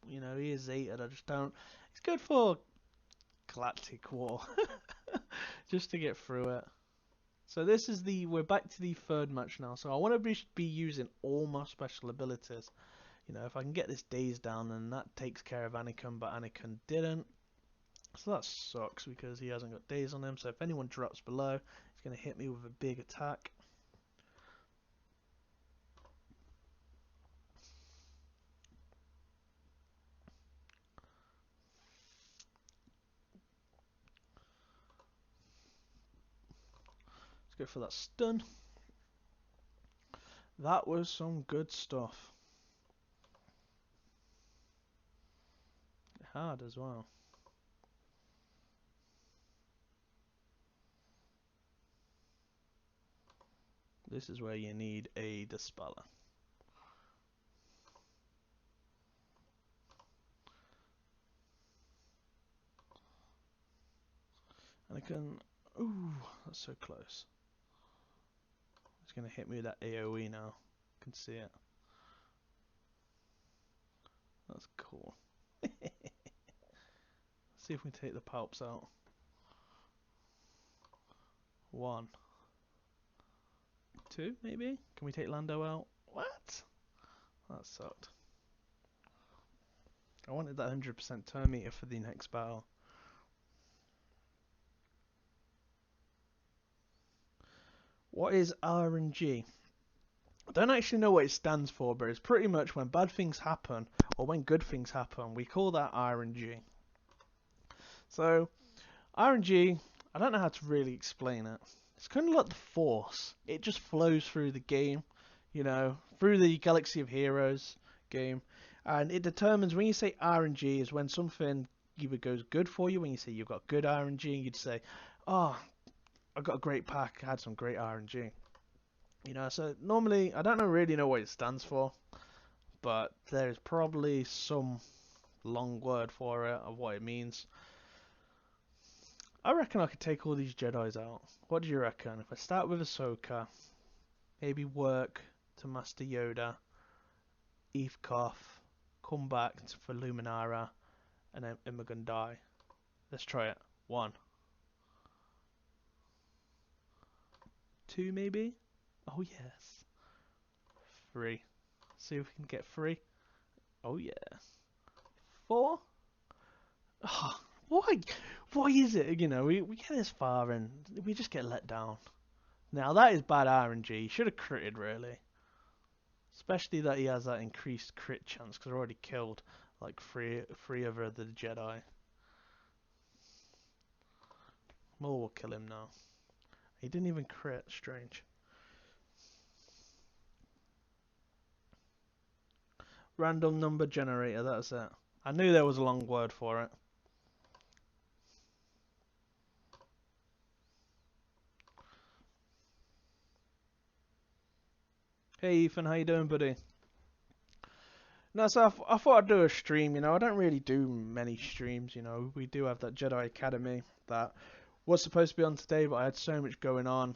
Speaker 1: You know, he is Zeta. I just don't. It's good for Galactic War, just to get through it. So this is we're back to the third match now. So I want to be using all my special abilities. You know, if I can get this daze down, then that takes care of Anakin, but Anakin didn't. So that sucks because he hasn't got daze on him. So if anyone drops below, he's going to hit me with a big attack. Let's go for that stun. That was some good stuff. Hard as well. This is where you need a Dispeller. And I can... Ooh, that's so close. It's going to hit me with that AoE now. I can see it. That's cool. See if we can take the palps out. 1. 2, maybe? Can we take Lando out? What? That sucked. I wanted that 100% turn meter for the next battle. What is RNG? I don't actually know what it stands for, but it's pretty much when bad things happen, or when good things happen, we call that RNG. So, RNG, I don't know how to really explain it. It's kind of like the Force. It just flows through the game, you know, through the Galaxy of Heroes game. And it determines when you say RNG is when something either goes good for you, when you say you've got good RNG, you'd say, oh, I got a great pack, I had some great RNG. You know, so normally, I don't really know what it stands for, but there's probably some long word for it of what it means. I reckon I could take all these Jedis out. What do you reckon? If I start with Ahsoka, maybe work to Master Yoda, Eefkoff, come back for Luminara, and then Imogen die. Let's try it. 1. 2 maybe? Oh yes. 3. See if we can get 3. Oh yeah. 4? Oh, why? Why is it? You know, we get this far and we just get let down. Now that is bad RNG. He should have critted really. Especially that he has that increased crit chance because I already killed like three of the Jedi. Maul will kill him now. He didn't even crit. Strange. Random number generator. That's it. I knew there was a long word for it. Hey Ethan, how you doing, buddy? No, so I thought I'd do a stream. You know, I don't really do many streams. You know, we do have that Jedi Academy that was supposed to be on today, but I had so much going on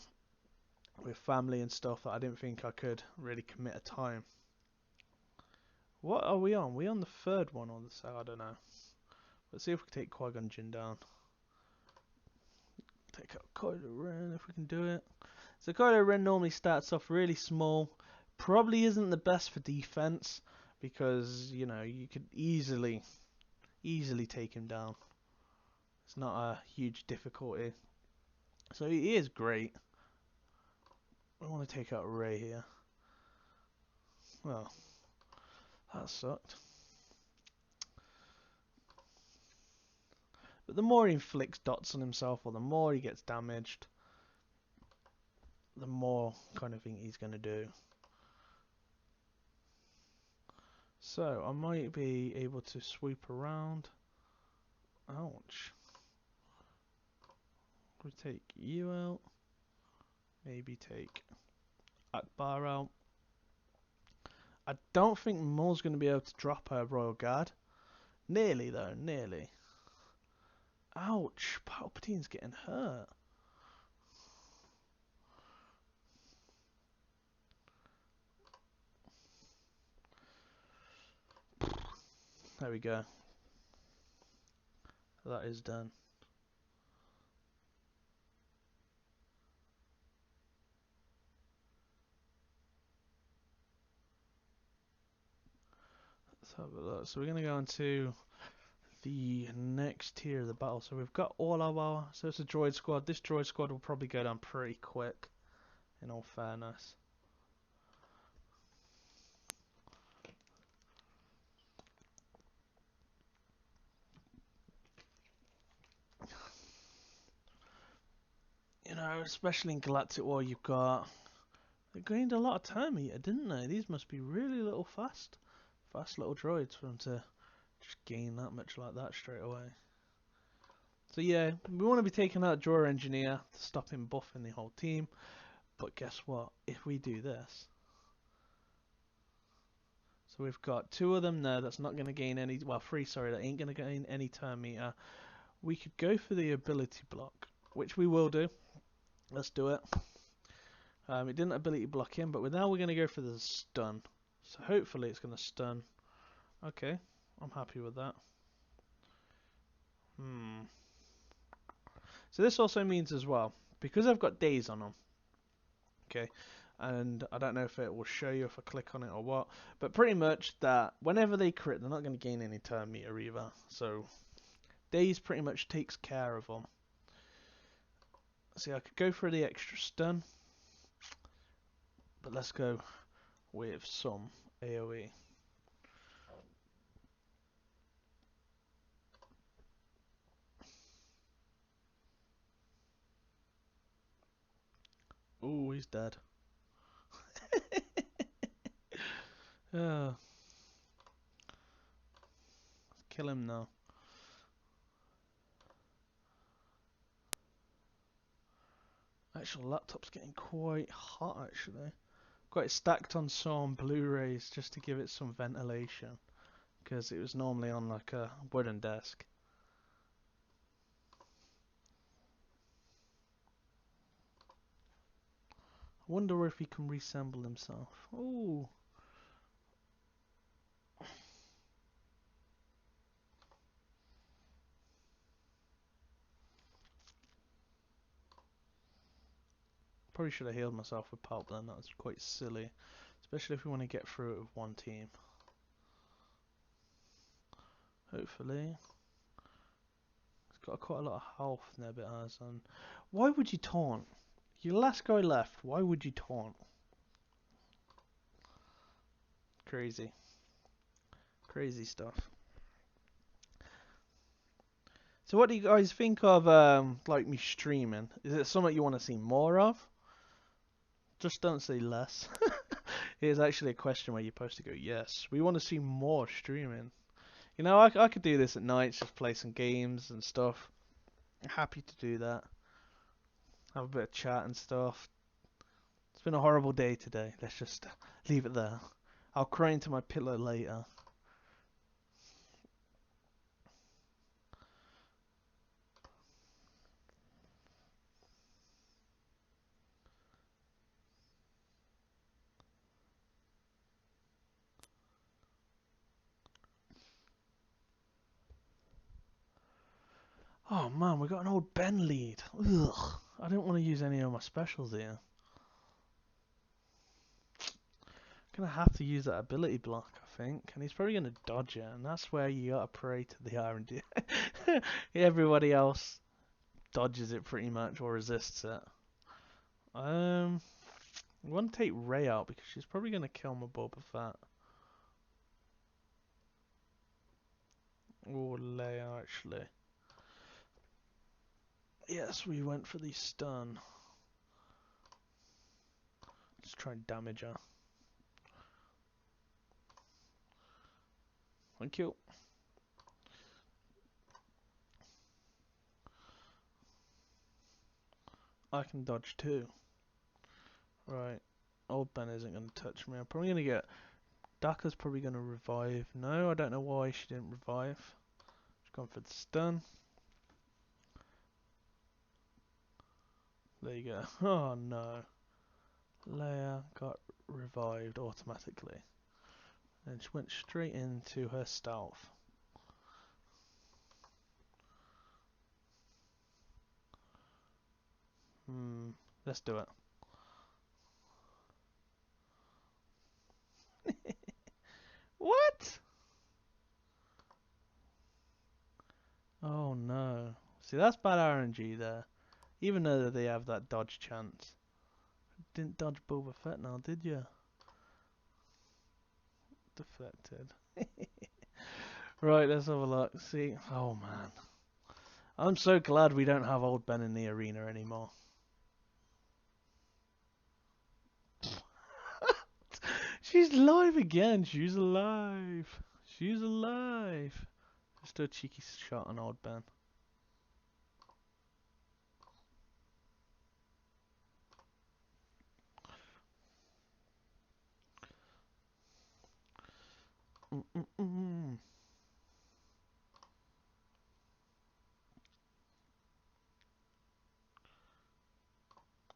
Speaker 1: with family and stuff that I didn't think I could really commit a time. What are we on? We on the third one on the side? I don't know. Let's see if we can take Qui-Gon Jinn down. Take out Kylo Ren if we can do it. So Kylo Ren normally starts off really small. Probably isn't the best for defense because, you know, you could easily take him down. It's not a huge difficulty. So he is great. I want to take out Rey here. Well, that sucked. But the more he inflicts dots on himself, or the more he gets damaged, the more kind of thing he's going to do. So I might be able to swoop around. Ouch. We take you out. Maybe take Akbar out. I don't think Maul's going to be able to drop her Royal Guard. Nearly though, nearly. Ouch, Palpatine's getting hurt. There we go. That is done. Let's have a look. So we're going to go into the next tier of the battle. So we've got all of our... So it's a droid squad. This droid squad will probably go down pretty quick, in all fairness. You know, especially in Galactic War, you've got... They gained a lot of time meter, didn't they? These must be really little fast little droids for them to just gain that much like that straight away. So yeah, we want to be taking out Drawer Engineer to stop him buffing the whole team. But guess what? If we do this... So we've got 2 of them there that's not going to gain any... Well, 3, sorry, that ain't going to gain any turn meter. We could go for the ability block, which we will do. Let's do it. It didn't ability block him, but now we're going to go for the stun. So hopefully it's going to stun. Okay, I'm happy with that. So this also means as well, because I've got days on them, okay, and I don't know if it will show you if I click on it or what, but pretty much that whenever they crit, they're not going to gain any turn meter either. So days pretty much takes care of them. See, I could go for the extra stun, but let's go with some AoE. Oh, he's dead. Kill him now. Actually, laptop's getting quite hot actually. Got it stacked on some Blu-rays just to give it some ventilation, because it was normally on like a wooden desk. I wonder if he can reassemble himself. Ooh. Probably should have healed myself with pulp then, that was quite silly. Especially if we want to get through it with one team. Hopefully. It's got quite a lot of health, Nebbit has. And why would you taunt? Your last guy left, why would you taunt? Crazy. Crazy stuff. So what do you guys think of like me streaming? Is it something you want to see more of? Just don't say less. Here's actually a question where you're supposed to go, yes, we want to see more streaming. You know, I could do this at night, just play some games and stuff. I'm happy to do that. Have a bit of chat and stuff. It's been a horrible day today. Let's just leave it there. I'll cry into my pillow later. Oh man, we got an old Ben lead. Ugh. I don't want to use any of my specials here. Gonna have to use that ability block, I think, and he's probably gonna dodge it, and that's where you gotta pray to the R&D. Everybody else dodges it pretty much or resists it. I want to take Rey out because she's probably gonna kill my Boba Fett. Or Leia, actually. Yes, we went for the stun. Let's try and damage her. Thank you. I can dodge too. Right. Old Ben isn't going to touch me. I'm probably going to get... Daka's probably going to revive. No, I don't know why she didn't revive. She's gone for the stun. There you go. Oh no. Leia got revived automatically. And she went straight into her stealth. Let's do it. What? Oh no. See, that's bad RNG there. Even though they have that dodge chance. Didn't dodge Boba Fett now, did you? Deflected. Right, let's have a look. See. Oh man. I'm so glad we don't have old Ben in the arena anymore. She's live again. She's alive. She's alive. Just do a cheeky shot on old Ben.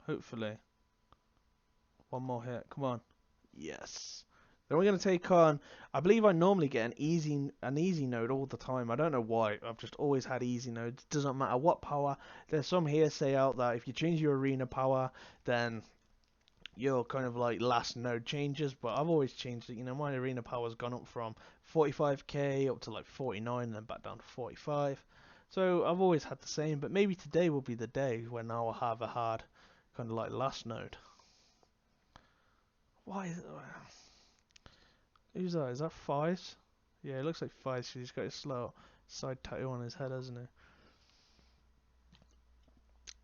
Speaker 1: Hopefully. One more hit. Come on. Yes. Then we're going to take on... I believe I normally get an easy node all the time. I don't know why. I've just always had easy nodes. Doesn't matter what power. There's some hearsay out that if you change your arena power, then your kind of like last node changes. But I've always changed it. You know, my arena power's gone up from 45k up to like 49 and then back down to 45. So I've always had the same. But maybe today will be the day when I'll have a hard kind of like last node. Why is it... Who's that? Is that Fives? Yeah, it looks like Fives. He's got a slow side tattoo on his head, hasn't he?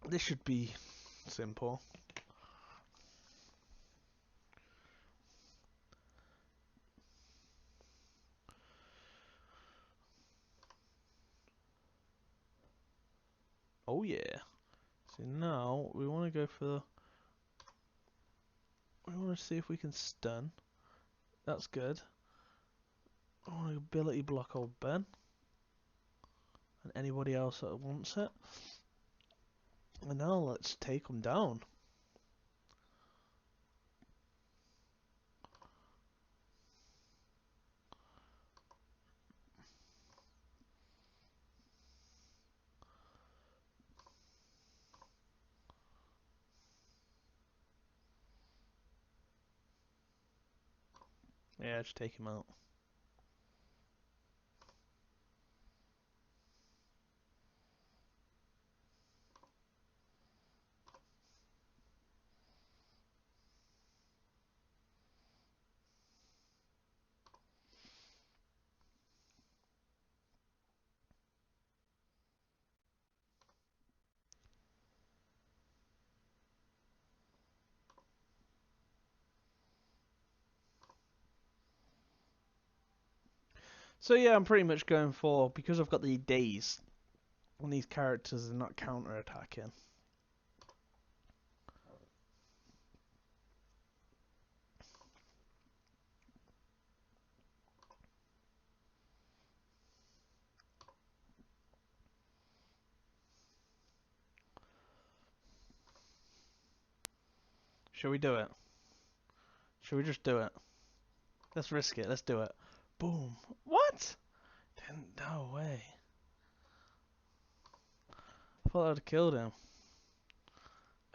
Speaker 1: This should be simple. Oh yeah. So now we want to go for... We want to see if we can stun. That's good. I want to ability block old Ben. And anybody else that wants it. And now let's take him down. Yeah, just take him out. So yeah, I'm pretty much going for... Because I've got the days on these characters are not counter-attacking. Shall we do it? Shall we just do it? Let's risk it. Let's do it. Boom. What? No way. I thought I'd have killed him.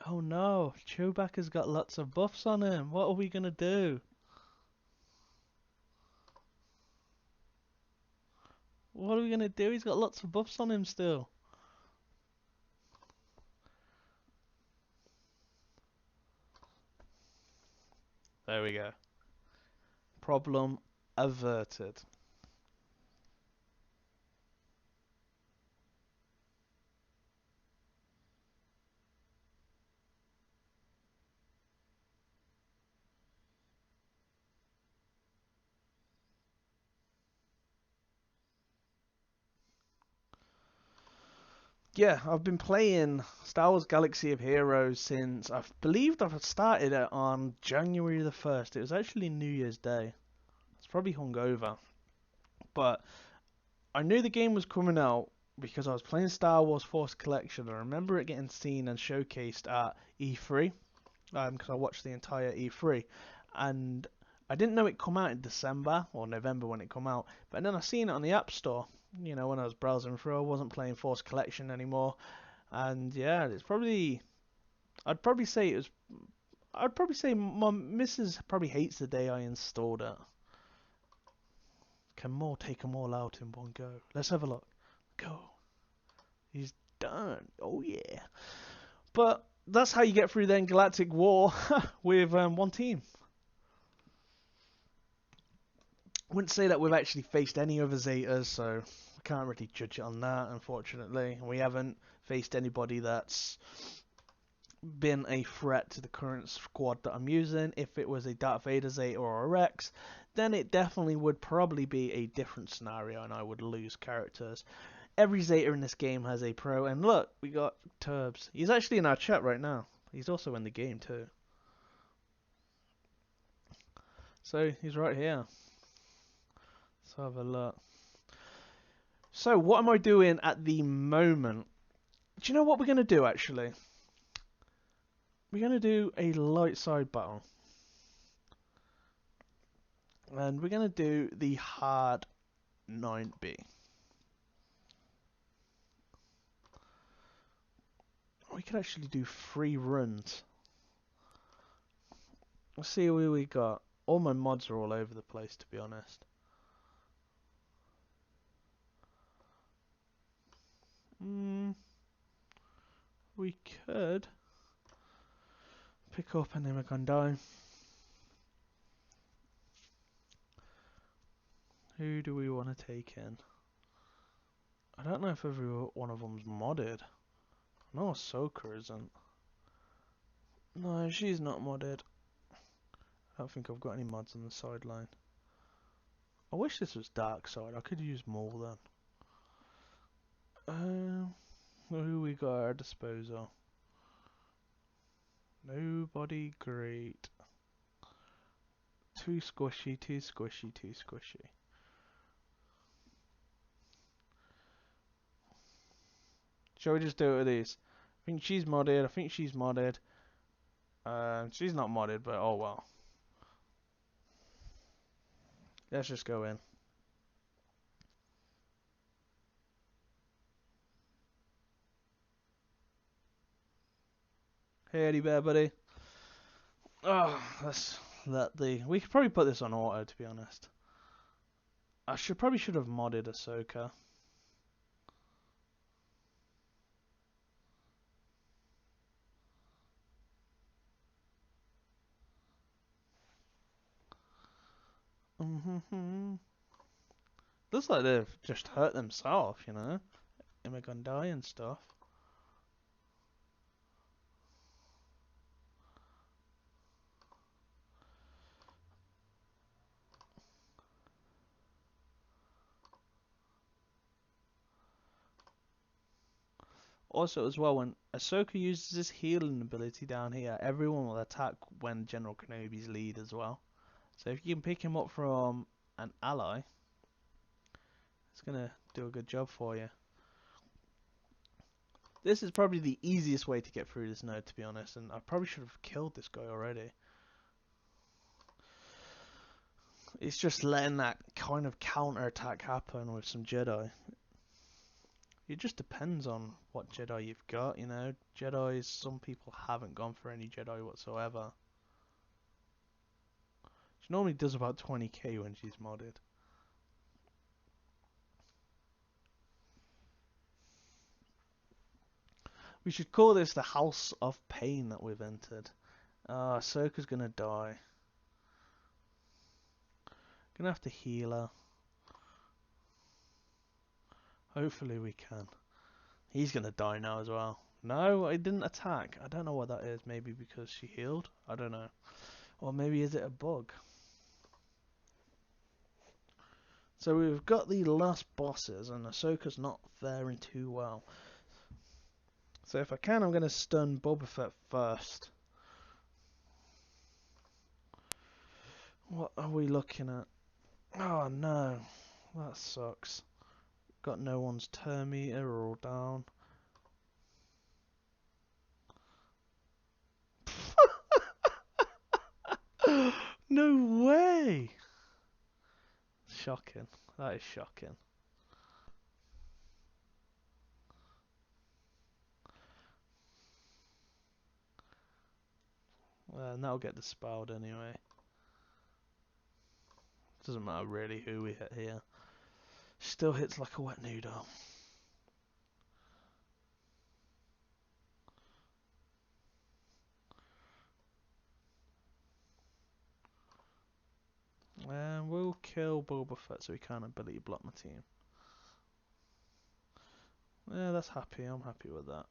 Speaker 1: Oh no. Chewbacca's got lots of buffs on him. What are we going to do? What are we gonna do? He's got lots of buffs on him still. There we go. Problem averted. Yeah, I've been playing Star Wars Galaxy of Heroes since I believed I've started it on January the 1st. It was actually New Year's Day. It's probably hungover. But I knew the game was coming out because I was playing Star Wars Force Collection. I remember it getting seen and showcased at E3 because I watched the entire E3. And I didn't know it come out in December or November when it come out. But then I seen it on the App Store. You know, when I was browsing through, I wasn't playing Force Collection anymore. And yeah, it's probably. I'd probably say it was. I'd probably say my missus probably hates the day I installed it. Can Maul take them all out in one go? Let's have a look. Go. He's done. Oh yeah. But that's how you get through then Galactic War with one team. I wouldn't say that we've actually faced any other Zetas, so we can't really judge it on that, unfortunately. We haven't faced anybody that's been a threat to the current squad that I'm using. If it was a Darth Vader Zeta or a Rex, then it definitely would probably be a different scenario and I would lose characters. Every Zeta in this game has a pro, and look, we got Turbs. He's actually in our chat right now. He's also in the game too. So he's right here. Let's have a look. So what am I doing at the moment? Do you know what we're going to do actually? We're going to do a light side battle. And we're going to do the hard 9B. We could actually do 3 runs. Let's see who we got. All my mods are all over the place, to be honest. We could pick up an Imagandai. Who do we want to take in? I don't know if every one of them's modded. No, Ahsoka isn't. No, she's not modded. I don't think I've got any mods on the sideline. I wish this was Dark Side. I could use more then. Who we got at our disposal? Nobody great. Too squishy, too squishy, too squishy. Shall we just do it with these? I think she's modded. I think she's modded. She's not modded, but oh well. Let's just go in. Hey, Eddie Bear, buddy. Oh, let's let the. We could probably put this on auto, to be honest. I probably should have modded Ahsoka. Looks like they've just hurt themselves, you know. Imagandai and stuff. Also, as well, when Ahsoka uses this healing ability down here, everyone will attack when General Kenobi's lead as well. So if you can pick him up from an ally, it's going to do a good job for you. This is probably the easiest way to get through this node, to be honest, and I probably should have killed this guy already. It's just letting that kind of counter-attack happen with some Jedi. It just depends on what Jedi you've got, you know. Jedis, some people haven't gone for any Jedi whatsoever. She normally does about 20k when she's modded. We should call this the House of Pain that we've entered. Ah, Ahsoka's gonna die. Gonna have to heal her. Hopefully we can. He's gonna die now as well. No, I didn't attack. I don't know what that is. Maybe because she healed? I don't know. Or maybe is it a bug? So we've got the last bosses and Ahsoka's not faring too well. So if I can, I'm going to stun Boba Fett first. What are we looking at? Oh no, that sucks. Got no one's turn meter all down. No way! Shocking. That is shocking. And that'll get dispelled anyway. Doesn't matter really who we hit here. Still hits like a wet noodle. And we'll kill Boba Fett so he can't ability block my team. Yeah, that's happy. I'm happy with that.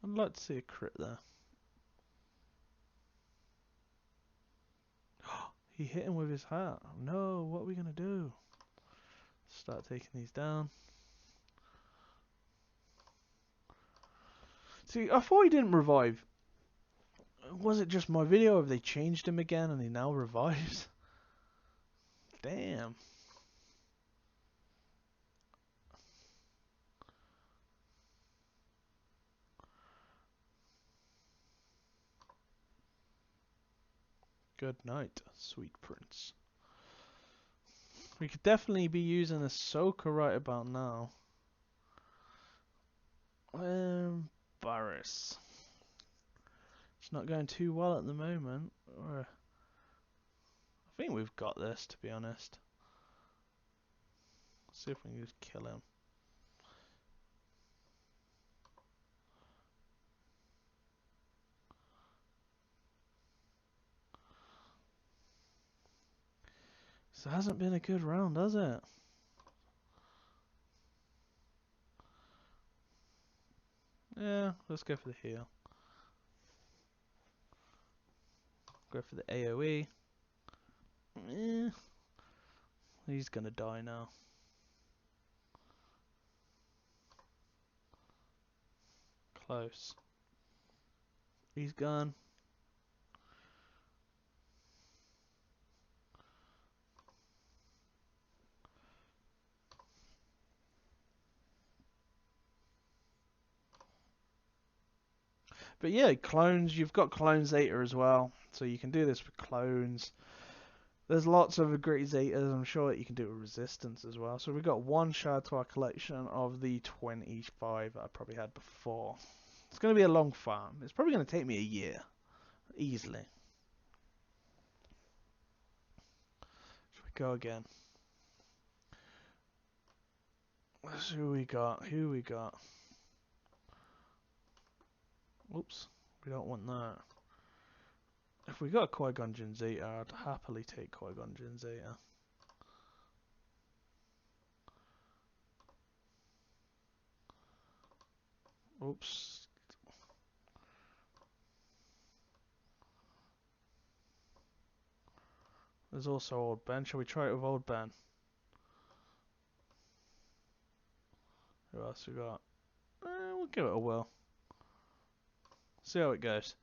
Speaker 1: I'd like to see a crit there. He hit him with his hat. No, what are we going to do? Start taking these down. See, I thought he didn't revive. Was it just my video, or have they changed him again and he now revives? Damn. Good night, sweet prince. We could definitely be using Ahsoka right about now. Barris. It's not going too well at the moment. I think we've got this, to be honest. See if we can just kill him. This hasn't been a good round, has it? Yeah, let's go for the heal. Go for the AoE. He's gonna die now. Close. He's gone. But yeah, clones, you've got clone Zeta as well. So you can do this with clones. There's lots of great Zetas. I'm sure that you can do it with Resistance as well. So we've got one shard to our collection of the 25 that I probably had before. It's going to be a long farm. It's probably going to take me a year. Easily. Should we go again? Let's see who we got. Who we got? Oops. We don't want that. If we got Qui-Gon Jinn Zeta, I'd happily take Qui-Gon Jinn Zeta. Oops. There's also Old Ben. Shall we try it with Old Ben? Who else we got? We'll give it a whirl. See how it goes.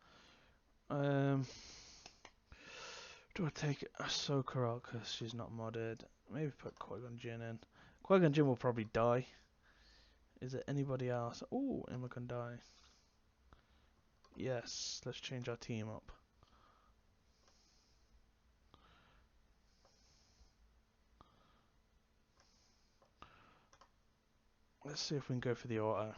Speaker 1: Do I take Ahsoka out because she's not modded? Maybe put Qui-Gon Jinn in. Qui-Gon Jinn will probably die. Is it anybody else? Oh, Emma can die. Yes, let's change our team up. Let's see if we can go for the auto.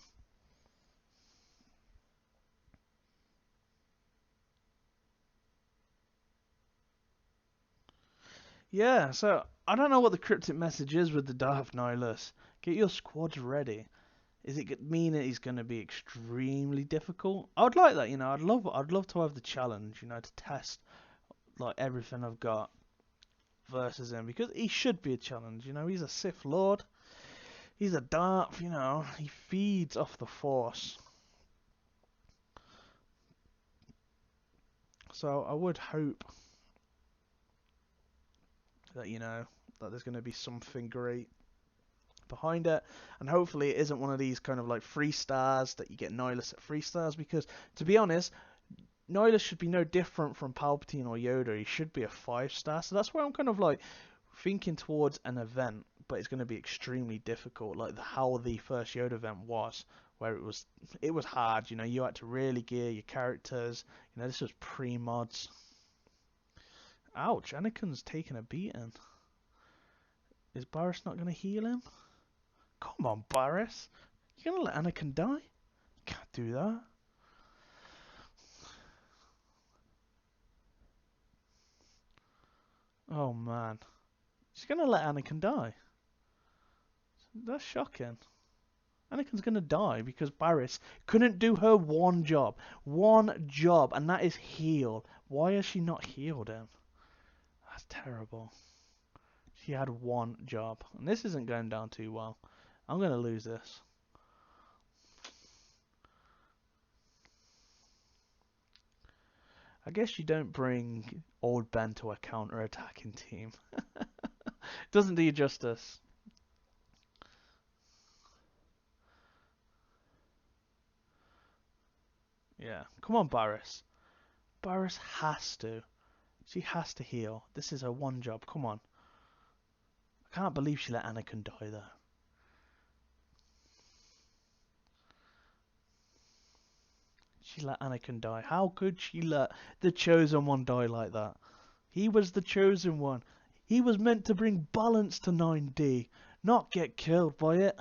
Speaker 1: Yeah, so I don't know what the cryptic message is with the Darth Nihilus. Get your squads ready. Is it mean that he's going to be extremely difficult? I would like that, you know. I'd love to have the challenge, you know, to test like everything I've got versus him because he should be a challenge, you know. He's a Sith Lord. He's a Darth, you know. He feeds off the Force. So I would hope that, you know, that there's going to be something great behind it, and hopefully it isn't one of these kind of like 3 stars that you get Nihilus at 3 stars, because to be honest, Nihilus should be no different from Palpatine or Yoda. He should be a 5 star, so that's why I'm kind of like thinking towards an event, but it's going to be extremely difficult, like how the first Yoda event was, where it was hard. You know, you had to really gear your characters. You know, this was pre-mods. Ouch! Anakin's taking a beating. Is Barriss not going to heal him? Come on, Barriss. You're going to let Anakin die? You can't do that. Oh man. She's going to let Anakin die. That's shocking. Anakin's going to die because Barriss couldn't do her one job. One job, and that is heal. Why has she not healed him? That's terrible. She had one job. And this isn't going down too well. I'm going to lose this. I guess you don't bring old Ben to a counter-attacking team. Doesn't do you justice. Yeah. Come on, Barriss. Barriss has to. She has to heal. This is her one job. Come on. I can't believe she let Anakin die there. She let Anakin die. How could she let the Chosen One die like that? He was the Chosen One. He was meant to bring balance to 9D, not get killed by it.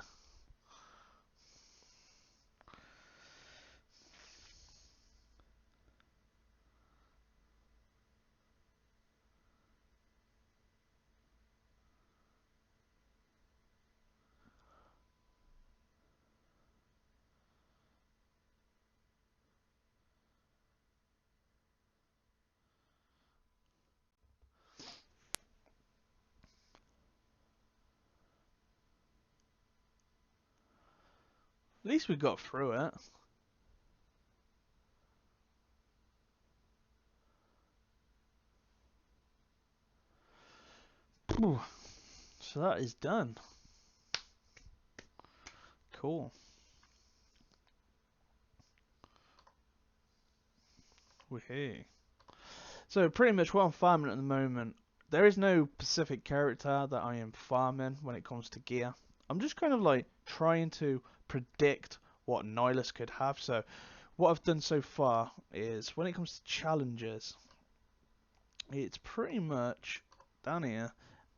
Speaker 1: At least we got through it. So that is done. Cool. Woohoo. So pretty much what I'm farming at the moment, there is no specific character that I am farming when it comes to gear. I'm just kind of like trying to predict what Nihilus could have. So what I've done so far is when it comes to challenges, it's pretty much down here.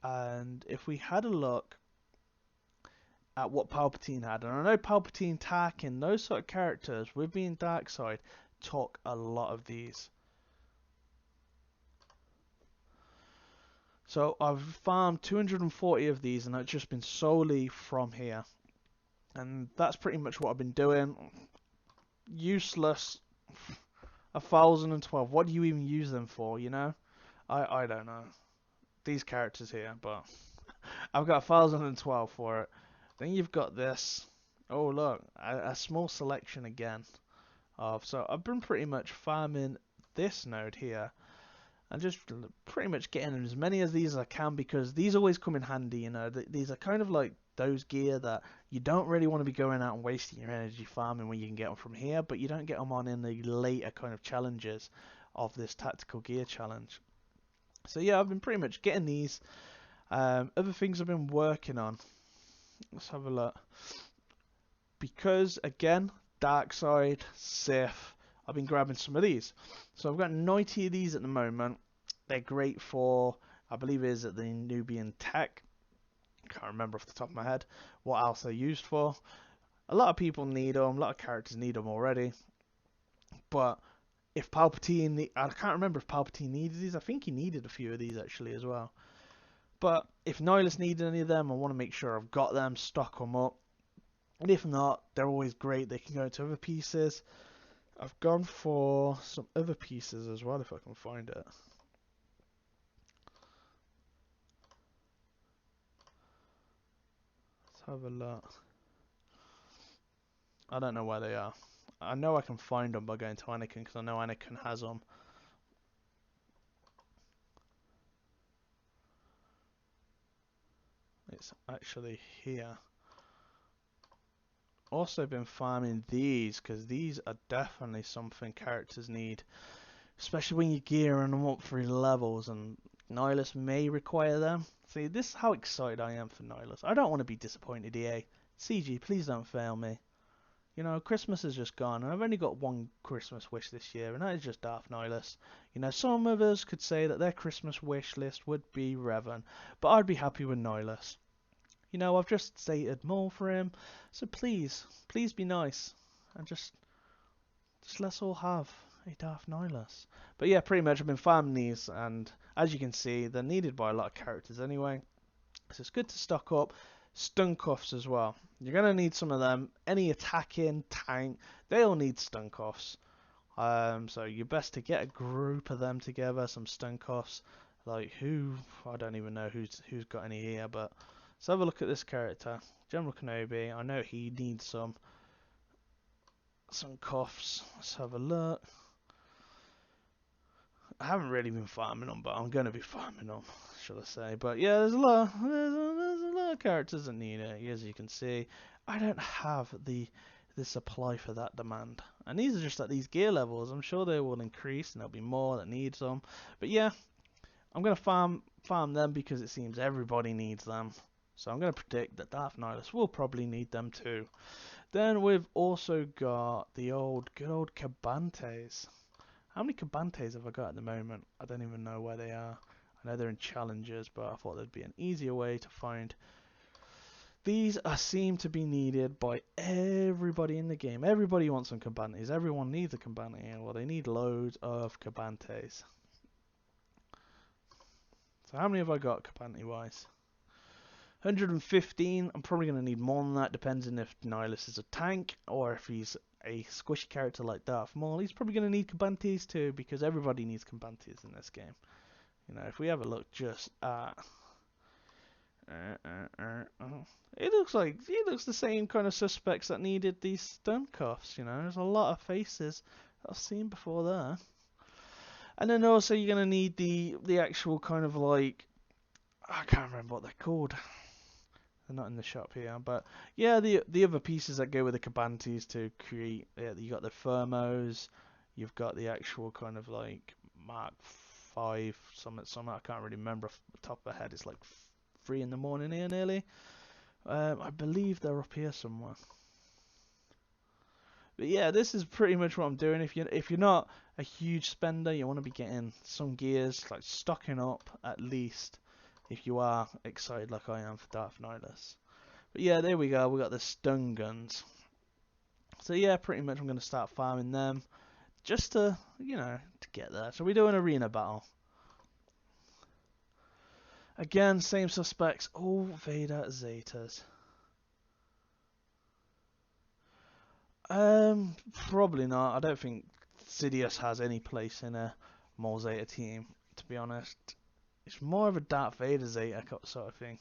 Speaker 1: And if we had a look at what Palpatine had, and I know Palpatine, Tarkin, those sort of characters with being dark side took a lot of these. So I've farmed 240 of these, and it's just been solely from here. And that's pretty much what I've been doing. Useless. 1012. What do you even use them for, you know? I don't know. These characters here, but I've got 1012 for it. Then you've got this. Oh, look. A small selection again. So I've been pretty much farming this node here. And just pretty much getting as many of these as I can, because these always come in handy, you know. These are kind of like those gear that you don't really want to be going out and wasting your energy farming when you can get them from here, but you don't get them on in the later kind of challenges of this tactical gear challenge. So yeah, I've been pretty much getting these. Other things I've been working on. Let's have a look. Because again, dark side, Sith, I've been grabbing some of these. So I've got 90 of these at the moment. They're great for, I believe it is at the Nubian Tech. Can't remember off the top of my head what else they're used for. A lot of people need them. A lot of characters need them already. But if Palpatine, I can't remember if Palpatine needed these. I think he needed a few of these actually as well. But if Nihilus needed any of them, I want to make sure I've got them, stock them up. And if not, they're always great. They can go into other pieces. I've gone for some other pieces as well, if I can find it. Let's have a look. I don't know where they are. I know I can find them by going to Anakin, because I know Anakin has them. It's actually here. Also been farming these, because these are definitely something characters need. Especially when you're gearing them up for levels, and Nihilus may require them. See, this is how excited I am for Nihilus. I don't want to be disappointed, EA. CG, please don't fail me. You know, Christmas has just gone, and I've only got one Christmas wish this year, and that is just Darth Nihilus. You know, some of us could say that their Christmas wish list would be Revan, but I'd be happy with Nihilus. You know, I've just stated more for him, so please be nice, and just let's all have a Darth Nihilus. But yeah, pretty much I've been farming these, and as you can see, they're needed by a lot of characters anyway, so it's good to stock up. Stun cuffs as well. You're going to need some of them. Any attacking tank, they all need stun cuffs. So you're best to get a group of them together, some stun cuffs. Like who, I don't even know who's got any here, but let's have a look at this character. General Kenobi, I know he needs some cuffs. Let's have a look. I haven't really been farming them, but I'm going to be farming them, should I say. But yeah, there's a lot of characters that need it, as you can see. I don't have the supply for that demand. And these are just at these gear levels. I'm sure they will increase and there'll be more that needs them. But yeah, I'm going to farm them because it seems everybody needs them. So I'm going to predict that Darth Nihilus will probably need them too. Then we've also got the good old Cabantes. How many Cabantes have I got at the moment? I don't even know where they are. I know they're in challenges, but I thought there'd be an easier way to find. These seem to be needed by everybody in the game. Everybody wants some Cabantes. Everyone needs a Cabante. Well, they need loads of Cabantes. So how many have I got Cabante-wise? 115. I'm probably going to need more than that, depending if Nihilus is a tank or if he's a squishy character like Darth Maul. He's probably going to need Cabantes too, because everybody needs Cabantes in this game. You know, if we have a look just at... It looks the same kind of suspects that needed these stun cuffs, you know. There's a lot of faces that I've seen before there. And then also you're going to need the actual kind of like... I can't remember what they're called. They're not in the shop here, but yeah, the other pieces that go with the Cabantes to create. Yeah, you got the thermos, you've got the actual kind of like Mark 5 something. I can't really remember off the top of my head. It's like 3 in the morning here nearly. I believe they're up here somewhere. But yeah, this is pretty much what I'm doing. If you're not a huge spender, you want to be getting some gears, like stocking up at least. If you are excited like I am for Darth Nihilus. But yeah, there we go. We got the stun guns. So yeah, pretty much I'm going to start farming them. Just to, to get there. So we do an arena battle. Again, same suspects. All Vader Zetas. Probably not. I don't think Sidious has any place in a Maul Zeta team, to be honest. It's more of a Darth Vader Zeta sort of thing.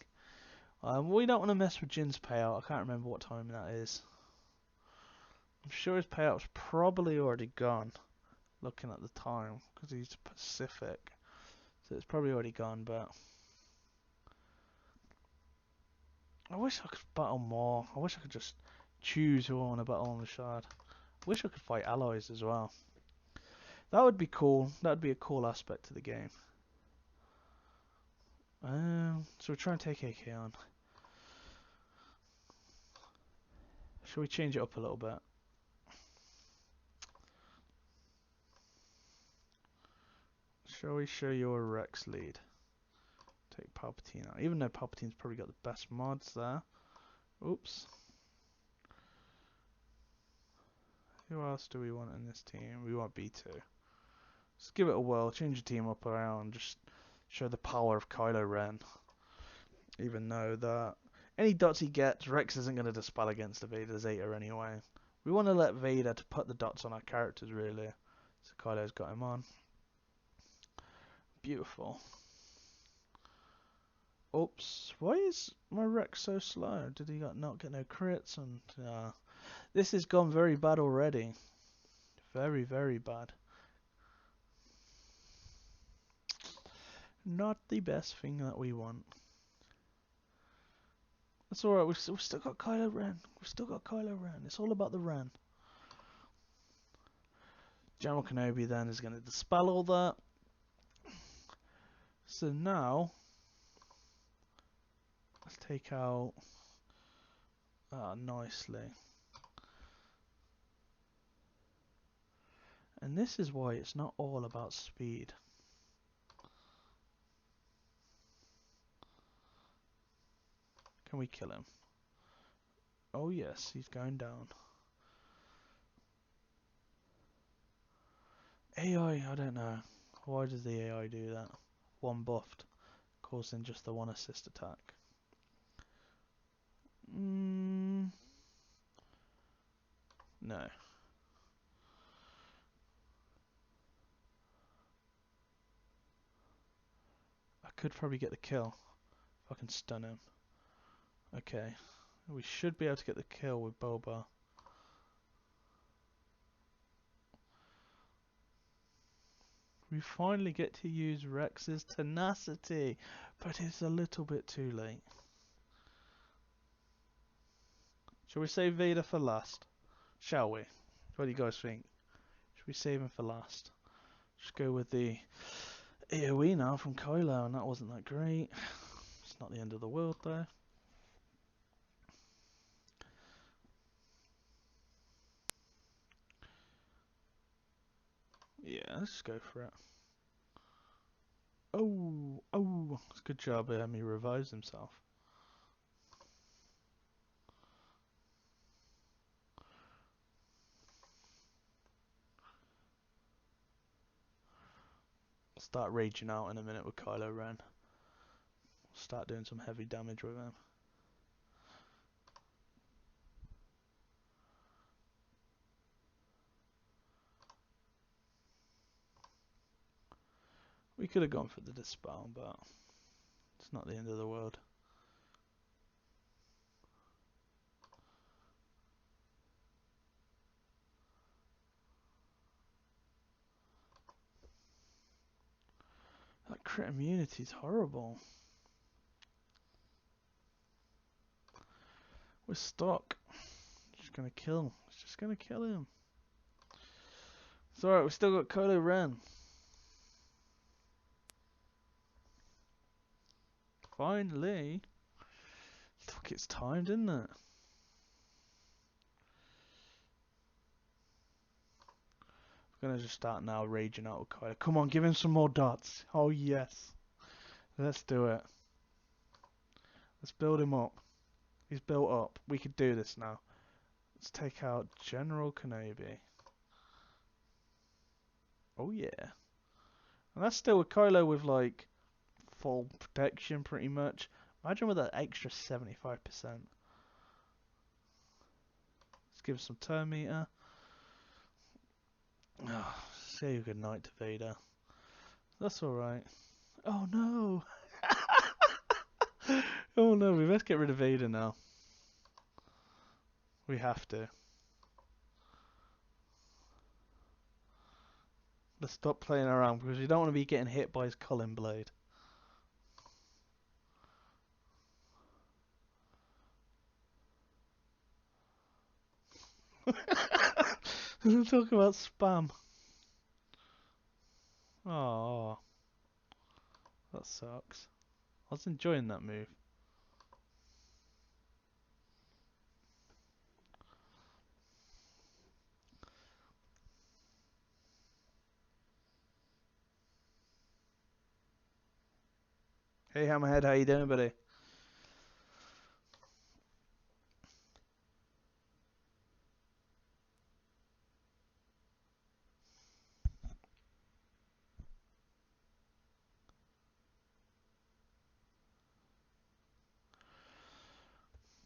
Speaker 1: We don't want to mess with Jin's payout. I can't remember what time that is. I'm sure his payout's probably already gone. Looking at the time, because he's Pacific. So it's probably already gone, but... I wish I could battle more. I wish I could just choose who I want to battle on the shard. I wish I could fight allies as well. That would be cool. That would be a cool aspect to the game. So we're trying to take AK on. Shall we change it up a little bit? Shall we show you a Rex lead? Take Palpatine out. Even though Palpatine's probably got the best mods there. Oops. Who else do we want in this team? We want B2. Let's give it a whirl. Change the team up around. Just show the power of Kylo Ren. Even though that any dots he gets, Rex isn't going to dispel against the Vader Zeta anyway. We want to let Vader to put the dots on our characters, really. So Kylo's got him on. Beautiful. Oops. Why is my Rex so slow? Did he not get no crits? And this has gone very bad already. Very, very bad. Not the best thing that we want. That's alright, we've still got Kylo Ren. We've still got Kylo Ren. It's all about the Ren. General Kenobi then is going to dispel all that. So now, let's take out nicely. And this is why it's not all about speed. Can we kill him? Oh yes, he's going down. AI, I don't know. Why does the AI do that? One buffed, causing just the one assist attack. No. I could probably get the kill if I can stun him. Okay. We should be able to get the kill with Boba. We finally get to use Rex's tenacity, but it's a little bit too late. Shall we save Vader for last? Shall we? What do you guys think? Should we save him for last? Just go with the AoE now from Kylo, and that wasn't that great. It's not the end of the world though. Yeah, let's just go for it. Oh, it's a good job he revives himself. I'll start raging out in a minute with Kylo Ren. Start doing some heavy damage with him. We could have gone for the dispel, but it's not the end of the world. That crit immunity is horrible. We're stuck. Just gonna kill him. It's just gonna kill him. It's alright, we've still got Kylo Ren. Finally. Look, it's timed, isn't it? I'm gonna just start now raging out with Kylo. Come on, give him some more dots. Oh yes. Let's do it. Let's build him up. He's built up. We could do this now. Let's take out General Kenobi. Oh yeah. And that's still with Kylo with like full protection pretty much. Imagine with that extra 75%. Let's give some turn meter. Oh, say goodnight to Vader. That's alright. Oh no! Oh no, we best get rid of Vader now. We have to. Let's stop playing around because we don't want to be getting hit by his Cullen blade. We're talking about spam. Oh, that sucks. I was enjoying that move. Hey Hammerhead, how you doing, buddy?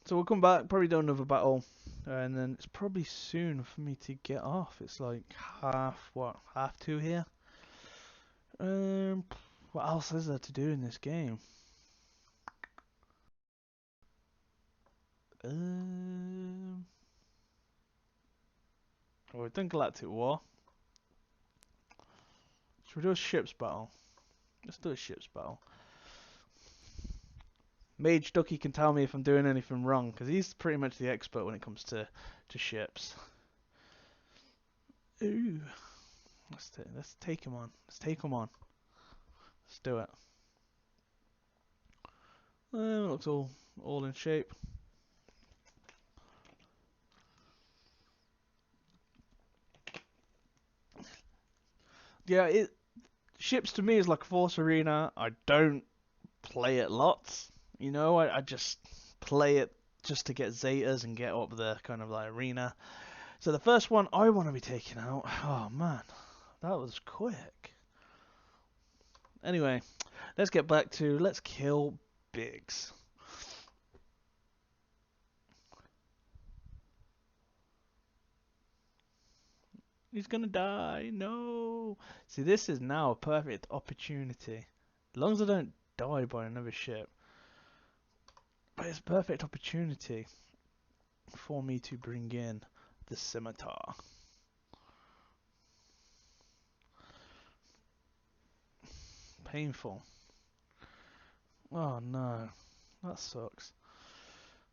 Speaker 1: So we'll come back, probably do another battle, and then it's probably soon for me to get off. It's like half two here. What else is there to do in this game? Oh, we've done Galactic War. Should we do a ships battle? Let's do a ships battle. Mage Ducky can tell me if I'm doing anything wrong, because he's pretty much the expert when it comes to ships. Ooh. Let's take him on. Let's take him on. Let's do it. Looks all in shape. Yeah, ships to me is like a Force Arena. I don't play it lots. You know, I just play it just to get Zetas and get up the kind of like arena. So the first one I want to be taking out. Oh man, that was quick. Anyway, let's get back to let's kill Biggs. He's gonna die. No. See, this is now a perfect opportunity. As long as I don't die by another ship. But it's a perfect opportunity for me to bring in the scimitar. Painful. Oh no. That sucks.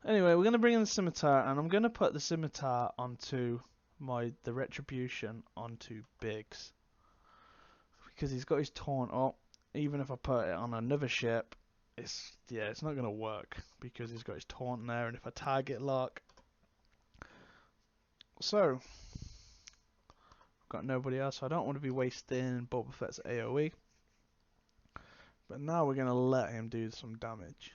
Speaker 1: Anyway, we're going to bring in the scimitar, and I'm going to put the scimitar onto the retribution onto Biggs. Because he's got his taunt up. Even if I put it on another ship, it's not going to work. Because he's got his taunt there, and if I target lock. So, I've got nobody else, so I don't want to be wasting Boba Fett's AoE. But now we're going to let him do some damage.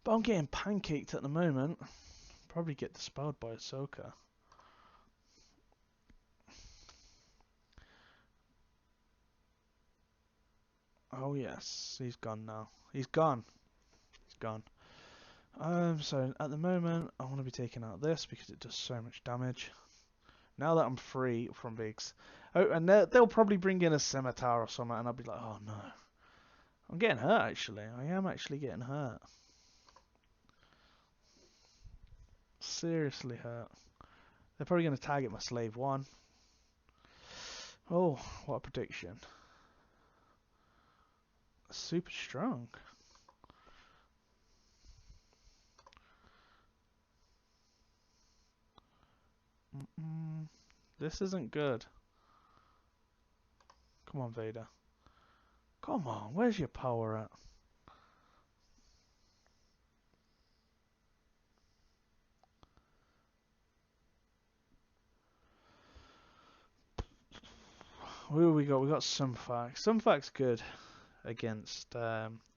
Speaker 1: But I'm getting pancaked at the moment. Probably get dispelled by Ahsoka. Oh yes, he's gone now. He's gone. He's gone. So at the moment, I want to be taking out this because it does so much damage. Now that I'm free from Biggs. Oh, and they'll probably bring in a scimitar or something, and I'll be like, oh no. I'm getting hurt actually. I am actually getting hurt. Seriously hurt. They're probably going to target my slave one. Oh, what a prediction. Super strong. This isn't good. Come on, Vader. Come on, where's your power at? Who we got? We got Sunfax. Sunfax's good against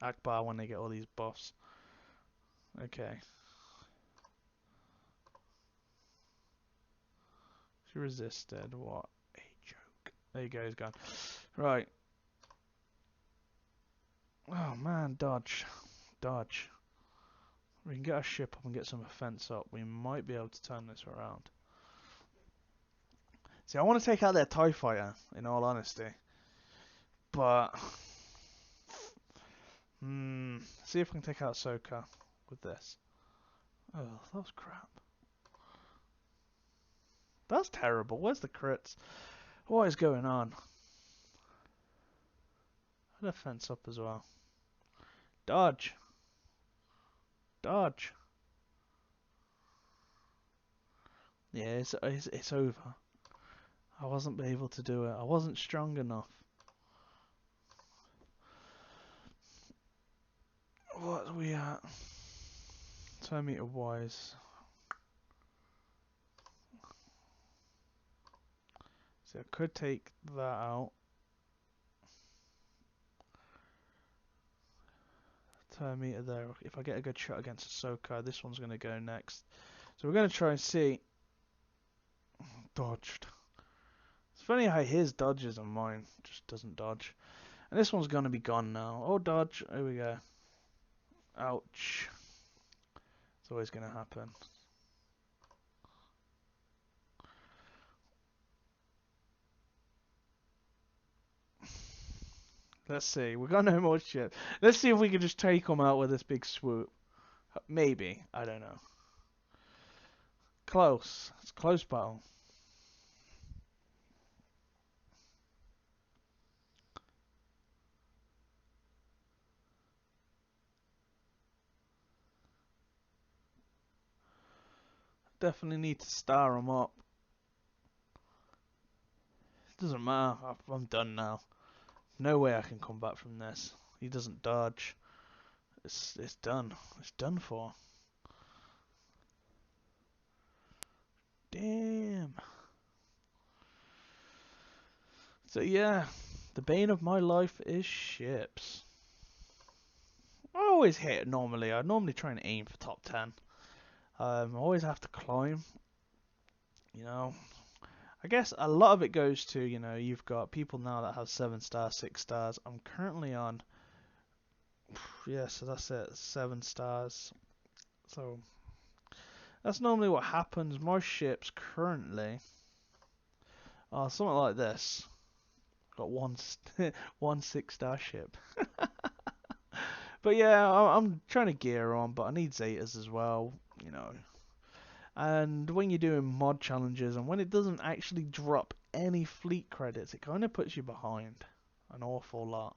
Speaker 1: Akbar when they get all these buffs. Okay. She resisted. What a joke. There you go, he's gone. Right. Oh man, dodge. Dodge. We can get our ship up and get some offense up. We might be able to turn this around. See, I want to take out their TIE fighter, in all honesty. But see if I can take out Ahsoka with this. Oh, that was crap. That's terrible. Where's the crits? What is going on? I'd fence up as well. Dodge. Dodge. Yeah, it's over. I wasn't able to do it. I wasn't strong enough. What are we at? 10 meter wise. So I could take that out. Turn meter there. If I get a good shot against Ahsoka, this one's going to go next. So we're going to try and see. Dodged. It's funny how his dodges and mine just doesn't dodge. And this one's going to be gone now. Oh, dodge. Here we go. Ouch. It's always going to happen. Let's see. We got no more shit. Let's see if we can just take them out with this big swoop. Maybe. I don't know. Close. It's a close battle. Definitely need to star them up. Doesn't matter. I'm done now. No way I can come back from this. He doesn't dodge. It's done. It's done for. Damn. So yeah, the bane of my life is ships. I always hit it normally. I normally try and aim for top 10. I always have to climb. You know, I guess a lot of it goes to, you know, you've got people now that have 7 stars, 6 stars. I'm currently on, yeah, so that's it, 7 stars. So that's normally what happens. My ships currently are something like this. Got one 1 6-star ship. But yeah, I'm trying to gear on, but I need Zetas as well, you know. And when you're doing mod challenges and when it doesn't actually drop any fleet credits, it kind of puts you behind an awful lot.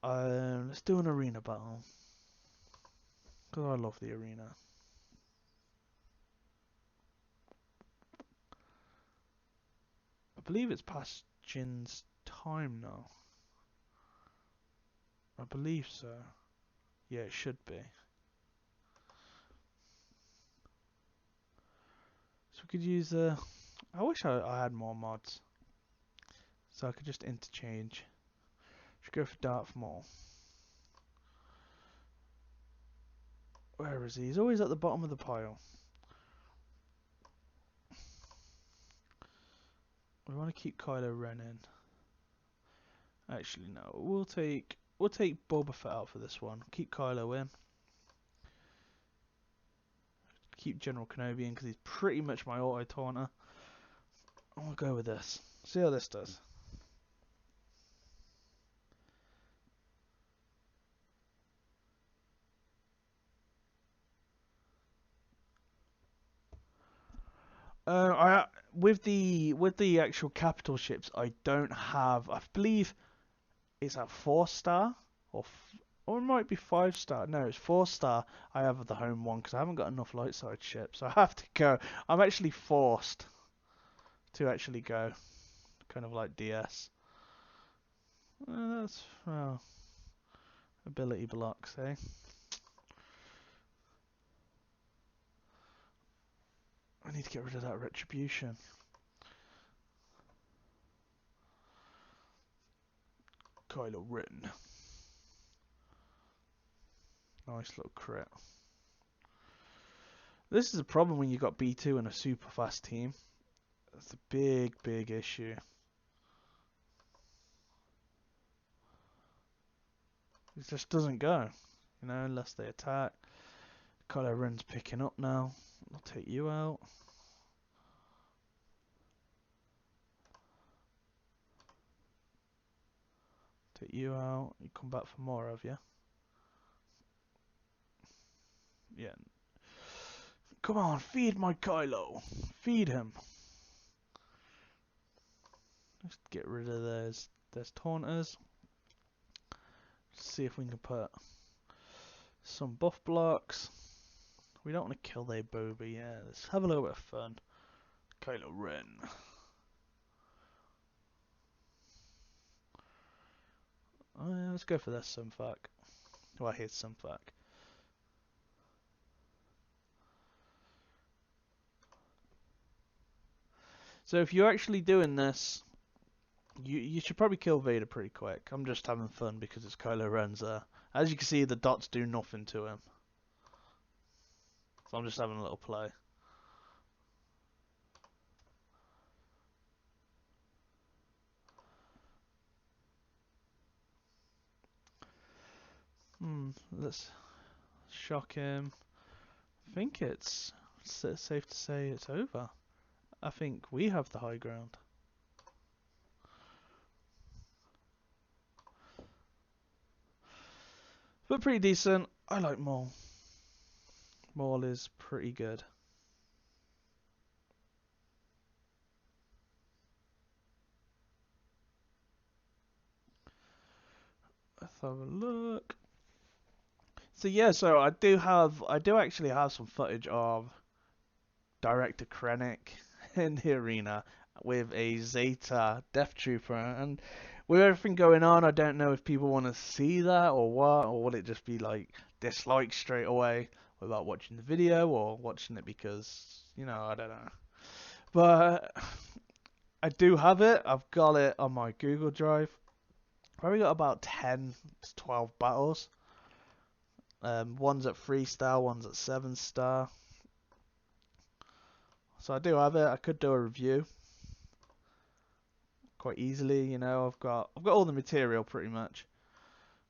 Speaker 1: Let's do an arena battle. Because I love the arena. I believe it's past Jin's time now. I believe so. Yeah, it should be. So we could use I wish I had more mods. So I could just interchange. Should go for Darth Maul. Where is he? He's always at the bottom of the pile. We want to keep Kylo Ren in. Actually, no. We'll take Boba Fett out for this one. Keep Kylo in. Keep General Kenobi in because he's pretty much my auto taunter. And we'll go with this. See how this does. I with the actual capital ships, I don't have. I believe it's at 4-star or it might be 5-star. No, it's 4-star. I have the home one because I haven't got enough light side ships, so I have to go. I'm actually forced to actually go, kind of like DS. That's well, ability blocks, eh? I need to get rid of that retribution. Kylo Ren. Nice little crit. This is a problem when you've got B2 and a super fast team. That's a big, big issue. It just doesn't go, you know, unless they attack. Kylo Ren's picking up now. I'll take you out. Take you out. You come back for more of you. Yeah. Come on, feed my Kylo. Feed him. Let's get rid of those taunters. See if we can put some buff blocks. We don't want to kill their Boba, yeah. Let's have a little bit of fun. Kylo Ren. Oh yeah, let's go for this Sunfuck. Well, here's Sunfuck. So if you're actually doing this, you should probably kill Vader pretty quick. I'm just having fun because it's Kylo Ren's there. As you can see, the dots do nothing to him. So I'm just having a little play. Let's shock him. I think it's safe to say it's over. I think we have the high ground. But pretty decent. I like Maul. Maul is pretty good. Let's have a look. So yeah, so I do actually have some footage of Director Krennic in the arena with a Zeta Death Trooper, and with everything going on, I don't know if people want to see that or what, or would it just be like dislike straight away without watching the video, or watching it because, you know, I don't know. But I do have it. I've got it on my Google Drive. Probably got about 10 to 12 battles. One's at 3-star, one's at 7-star. So I do have it. I could do a review quite easily, you know. I've got all the material pretty much.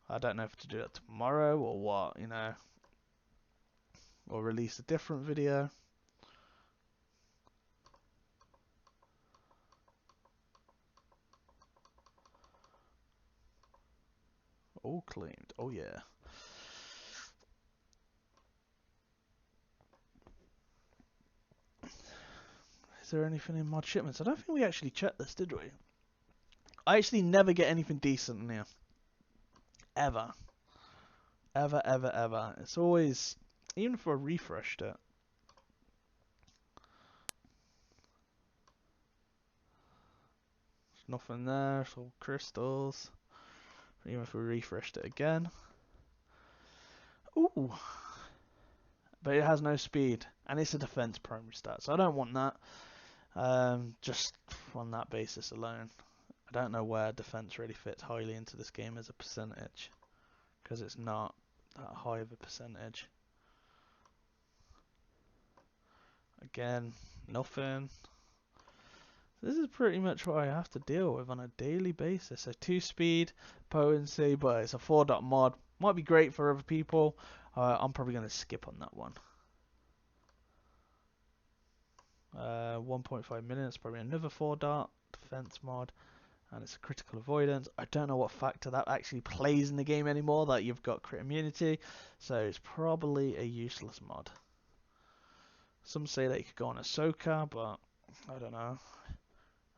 Speaker 1: I don't know if to do it tomorrow or what, you know, or release a different video. All claimed. Oh yeah. Is there anything in mod shipments? I don't think we actually checked this, did we? I actually never get anything decent in here. Ever. Ever, ever, ever. It's always, even if I refreshed it. There's nothing there, it's all crystals. Even if we refreshed it again. Ooh. But it has no speed. And it's a defense primary stat, so I don't want that. Just on that basis alone. I don't know where defense really fits highly into this game as a percentage, because it's not that high of a percentage. Again, nothing. This is pretty much what I have to deal with on a daily basis. So 2 speed, potency, but it's a 4-dot mod. Might be great for other people. I'm probably going to skip on that one. 1.5 minutes, probably another 4-dot defense mod. And it's a critical avoidance. I don't know what factor that actually plays in the game anymore, that you've got crit immunity. So it's probably a useless mod. Some say that you could go on Ahsoka, but I don't know.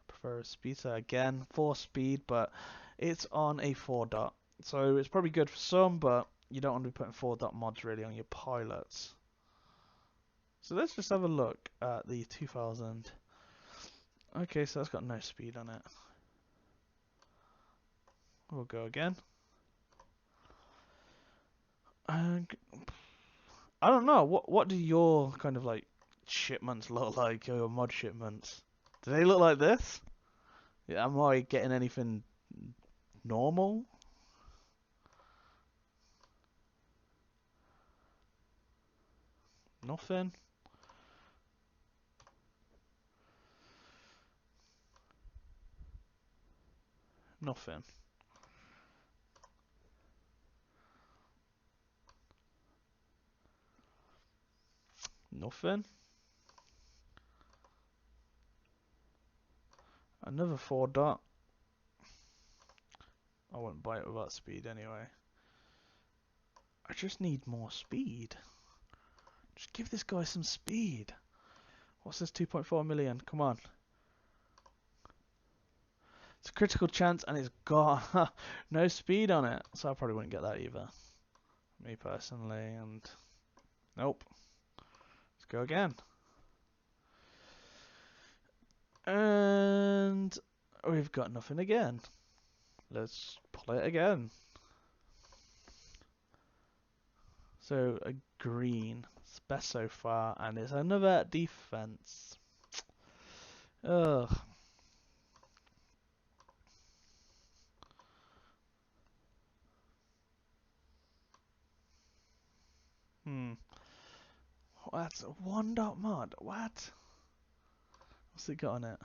Speaker 1: Prefer a speeder again, 4 speed, but it's on a 4-dot. So it's probably good for some, but you don't want to be putting 4-dot mods really on your pilots. So let's just have a look at the 2000. Okay, so that's got no speed on it. We'll go again. And I don't know, what do your kind of like shipments look like, your mod shipments? Do they look like this? Yeah, am I getting anything normal? Nothing. Nothing. Nothing. Another 4-dot. I wouldn't buy it without speed anyway. I just need more speed. Just give this guy some speed. What's this 2.4 million? Come on. It's a critical chance and it's got no speed on it. So I probably wouldn't get that either. Me personally, and nope. Let's go again. And we've got nothing again. Let's pull it again. So a green. It's best so far, and it's another defense. Ugh. What's a 1-dot mod? What? What's it got on it?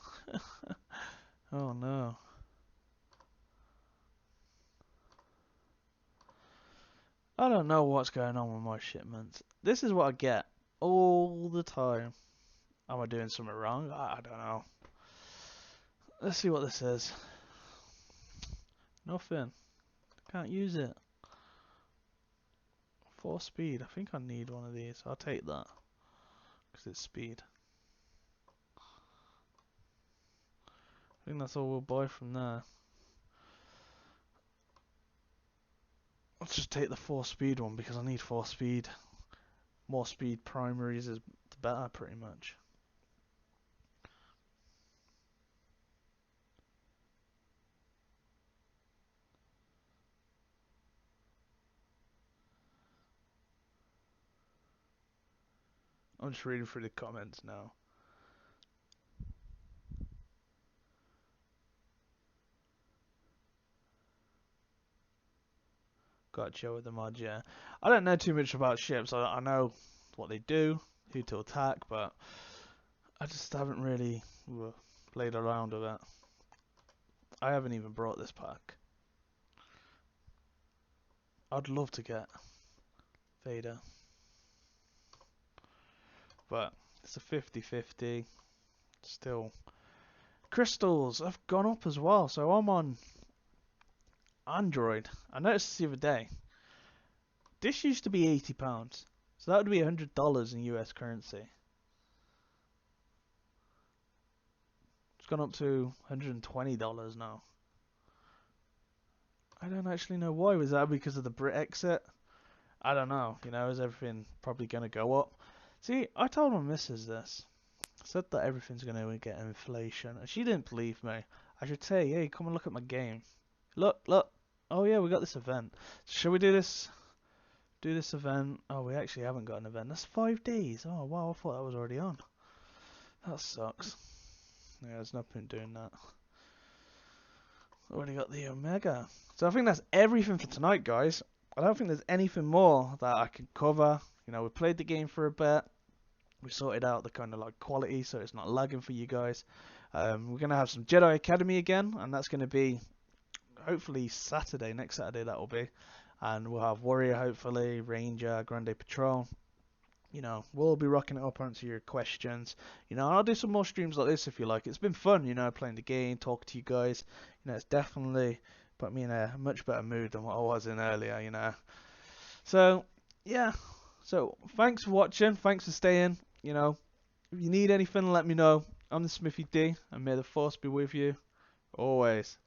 Speaker 1: Oh no. I don't know what's going on with my shipments. This is what I get all the time. Am I doing something wrong? I don't know. Let's see what this is. Nothing. Can't use it. 4 speed. I think I need one of these. I'll take that. Because it's speed. I think that's all we'll buy from there. Let's just take the 4 speed one because I need 4 speed. More speed primaries is the better, pretty much. I'm just reading through the comments now. Got to chill with the mod, yeah. I don't know too much about ships. I know what they do, who to attack, but I just haven't really played around with it. I haven't even brought this pack. I'd love to get Vader, but it's a 50-50. Still, crystals have gone up as well, so I'm on Android. I noticed this the other day. This used to be £80, so that would be $100 in US currency. It's gone up to $120 now. I don't actually know why. Was that because of the Brit exit? I don't know. You know, is everything probably going to go up? See, I told my missus this. I said that everything's going to get inflation, and she didn't believe me. I should say, hey, come and look at my game. Look, look. Oh yeah, we got this event. Shall we do this? Do this event? Oh, we actually haven't got an event. That's 5 days. Oh wow, I thought that was already on. That sucks. Yeah, there's no point doing that. Already got the Omega. So I think that's everything for tonight, guys. I don't think there's anything more that I can cover. You know, we played the game for a bit. We sorted out the kind of like quality so it's not lagging for you guys. We're going to have some Jedi Academy again, and that's going to be hopefully Saturday, next Saturday that will be. And we'll have Warrior hopefully, Ranger, Grande Patrol. You know, we'll be rocking it up, answer your questions. You know, I'll do some more streams like this if you like. It's been fun, you know, playing the game, talking to you guys. You know, it's definitely put me in a much better mood than what I was in earlier, you know. So, yeah. So, thanks for watching. Thanks for staying. You know, if you need anything, let me know. I'm the Smithy D, and may the Force be with you always.